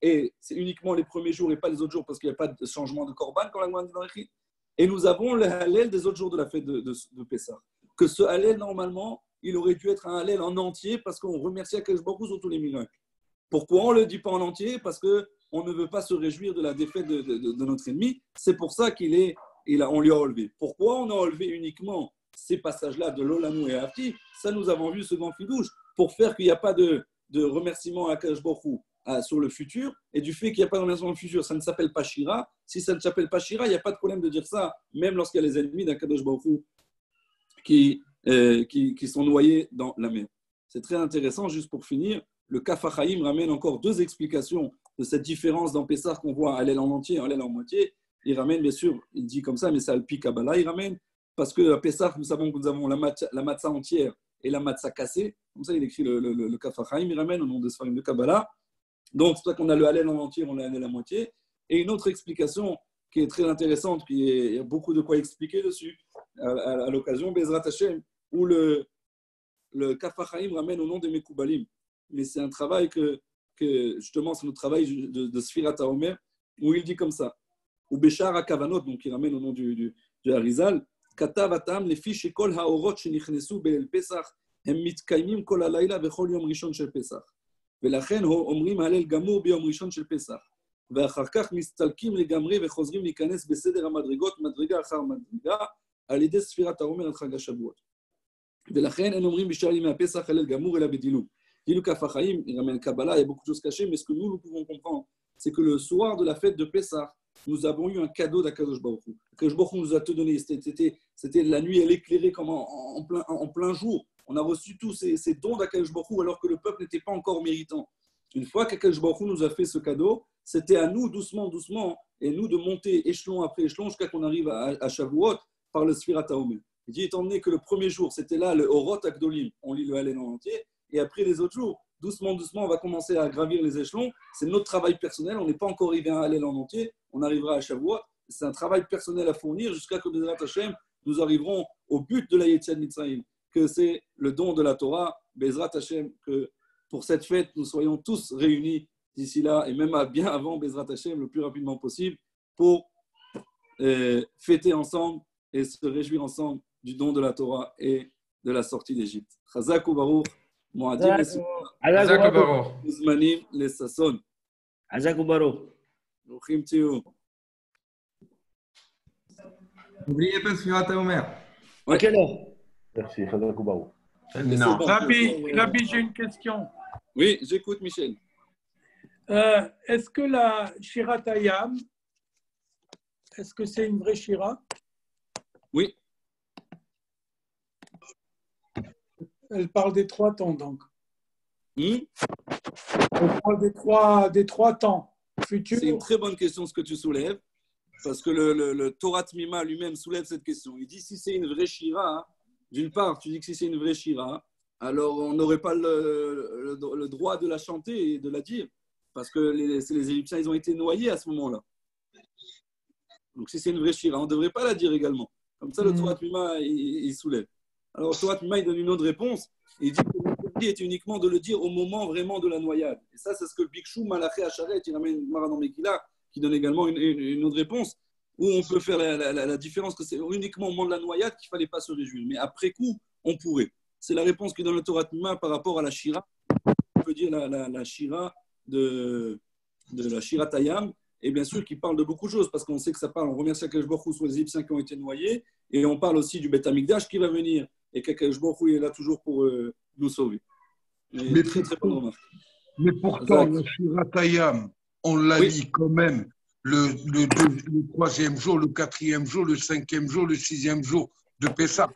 Et c'est uniquement les premiers jours et pas les autres jours parce qu'il n'y a pas de changement de Korban, comme la Gemara dit dans l'écrit. Et nous avons le Hallel des autres jours de la fête de Pessah. Que ce Hallel, normalement, il aurait dû être un Hallel en entier parce qu'on remercie Akadosh Baruch Hu sur tous les miracles. Pourquoi on ne le dit pas en entier? Parce qu'on ne veut pas se réjouir de la défaite de notre ennemi. C'est pour ça on lui a enlevé. Pourquoi on a enlevé uniquement ces passages-là de l'Olamou et Hafti? Ça, nous avons vu ce grand fidouche pour faire qu'il n'y a pas de remerciement à Akadosh Baruch Hu sur le futur, et du fait qu'il n'y a pas de remerciement dans le futur, ça ne s'appelle pas Shira. Si ça ne s'appelle pas Shira, il n'y a pas de problème de dire ça, même lorsqu'il y a les ennemis d'Akadosh Baruch Hu qui sont noyés dans la mer. C'est très intéressant, juste pour finir, le Kaf HaChaim ramène encore 2 explications de cette différence dans Pessah qu'on voit Hallel en entier et Hallel en moitié. Il ramène, bien sûr, il dit comme ça, mais c'est Al-Pi Kabbalah, il ramène, parce qu'à Pessah, nous savons que nous avons la matzah entière et la matzah cassée. Comme ça, il écrit le Kaf HaChaim, il ramène au nom de Sfarim de Kabbalah. Donc, c'est pour ça qu'on a le Hallel en entier, on a le Hallel à moitié. Et une autre explication qui est très intéressante, il y a beaucoup de quoi expliquer dessus, à l'occasion, Bezrat Hashem, où le Kaf HaChaim ramène au nom des Mekoubalim. Mais c'est un travail que que justement c'est notre travail de Sfirat HaOmer, où il dit comme ça. Ou Béchar HaKavanot, donc il ramène au nom du Harizal, Katav Atam, les fiches Kol Haorot Shenichnesu Be'el Pesach, Hem Mitkaimim Kol Halayla Vechol Yom Rishon Shel Pesach. ולכן אומרים הלל גמור ביום ראשון של פסח, ואחר כך מסתלקים לגמרי וחוזרים להיכנס בסדר המדרגות, מדרגה אחר מדרגה, על ידי ספירת העומר עד חג השבועות. ולכן אין אומרים בשאר ימי הפסח הלל גמור אלא בדילוג. דילוג כף החיים, il ramène Kabbalah, il y a beaucoup de choses cachées, mais ce que nous pouvons comprendre, c'est que le soir de la fête de Pessah, nous avons eu un cadeau d'Akadosh Baruch Hu. Akadosh Baruch Hu nous a tout donné, c'était la nuit, elle éclairait comme en plein jour. On a reçu tous ces dons d'Akadosh Baruch Hu alors que le peuple n'était pas encore méritant. Une fois qu'Akadosh Baruch Hu nous a fait ce cadeau, c'était à nous, doucement, et nous de monter échelon après échelon jusqu'à qu'on arrive à Shavuot par le Sfirat HaOmer. Il dit, étant donné que le premier jour, c'était là le Orot Agdolim, on lit le Hallel en entier, et après les autres jours, doucement, on va commencer à gravir les échelons. C'est notre travail personnel, on n'est pas encore arrivé à un Hallel en entier, on arrivera à Shavuot. C'est un travail personnel à fournir jusqu'à que Bezrat Hashem, nous arriverons au but de la Yetziat Mitzrayim, que c'est le don de la Torah, Bezrat Hashem, que pour cette fête, nous soyons tous réunis d'ici là, et même bien avant Bezrat Hashem, le plus rapidement possible, pour fêter ensemble et se réjouir ensemble du don de la Torah et de la sortie d'Égypte. Chazak ou Baruch, Moadim et Ouzmanim les Sasson. Chazak ou Baruch. Ruchim Tiou. N'oubliez pas Sfirat HaOmer. À quelle heure? Merci, Chazak ou Baruch. Non. Rabbi, j'ai une question. Oui, j'écoute Michel. Est-ce que la Shirat Hayam, est-ce que c'est une vraie Shira? Oui. Elle parle des 3 temps, donc. Elle parle des trois temps futurs. C'est une très bonne question ce que tu soulèves, parce que le Torah Tmima lui-même soulève cette question. Il dit si c'est une vraie Shira, d'une part, tu dis que si c'est une vraie Shira, alors on n'aurait pas le droit de la chanter et de la dire, parce que les Égyptiens, ils ont été noyés à ce moment-là. Donc si c'est une vraie Shira, on ne devrait pas la dire également. Comme ça, le Torah Tmima, il soulève. Alors le Torah Tmima, il donne une autre réponse. Il dit que l'interdit est uniquement de le dire au moment vraiment de la noyade. Et ça, c'est ce que le Bikshu Malaché Acharet, il ramène Maran Mekila, qui donne également une autre réponse, où on peut faire la différence que c'est uniquement au moment de la noyade qu'il ne fallait pas se réjouir. Mais après coup, on pourrait. C'est la réponse que donne le Torah Tmima par rapport à la Shira. On peut dire la Shira de la Shira Tayam. Et bien sûr, qui parle de beaucoup de choses, parce qu'on sait que ça parle, on remercie Akadosh Baruch Hu sur les Égyptiens qui ont été noyés, et on parle aussi du Beth Amikdash qui va venir, et qu'Akadosh Baruch Hu est là toujours pour nous sauver. Mais très, très bonne remarque. Mais pourtant, le Shirat Hayam, on l'a dit quand même le 3e jour, le 4e jour, le 5e jour, le 6e jour de Pessah.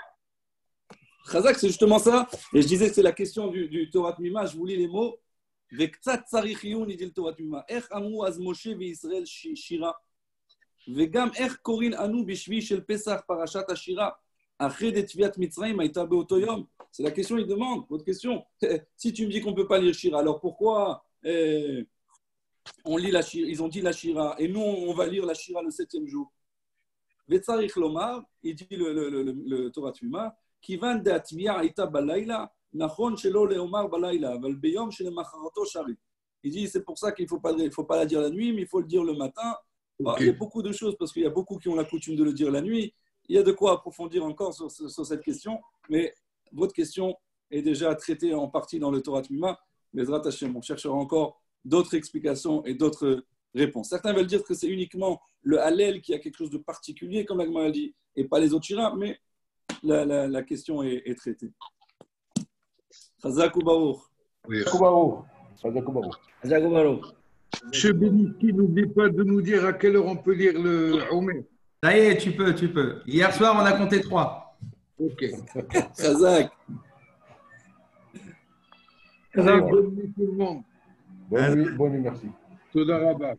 Chazak, c'est justement ça. Et je disais que c'est la question du Torah Tmima. Je vous lis les mots. וקצת צריך עיון, ידיל תורה תמימה. איך אמרו אז משה וישראל שירה? וגם איך קוראים אנו בשביעי של פסח פרשת השירה? אחרי דתביעת מצרים הייתה באותו יום. C'est la question, il demande, votre question. Si tu me dis qu'on ne peut pas lire Shira, alors pourquoi on lit la Shira, ils ont dit la Shira, et nous on va lire la Shira le 7e jour? וצריך לומר, il dit le Torah Tmima, כיוון דתביעה הייתה בלילה, נכון שלא לאומר בלילה, אבל ביום שלמחרתו שרים. Il dit, c'est pour ça qu'il ne faut pas la dire la nuit, mais il faut le dire le matin. Il y a beaucoup de choses, parce qu'il y a beaucoup qui ont la coutume de le dire la nuit. Il y a de quoi approfondir encore sur cette question, mais votre question est déjà traitée en partie dans le Torah Tmima. Bezrat Hashem, on cherchera encore d'autres explications et d'autres réponses. Certains veulent dire que c'est uniquement le Hallel qui a quelque chose de particulier, comme la Gemara dit, et pas les autres Shiras, mais la question est traitée. Chazak ou Baruch. Chazak ou Baruch. Chazak ou Baruch. Chazak ou Baruch. Monsieur Beniki, n'oublie pas de nous dire à quelle heure on peut lire le Homer. Ça y est, tu peux. Hier soir, on a compté 3. Ok. Chazak. Bonne nuit tout le monde. Bonne nuit, merci. Toda Rabba.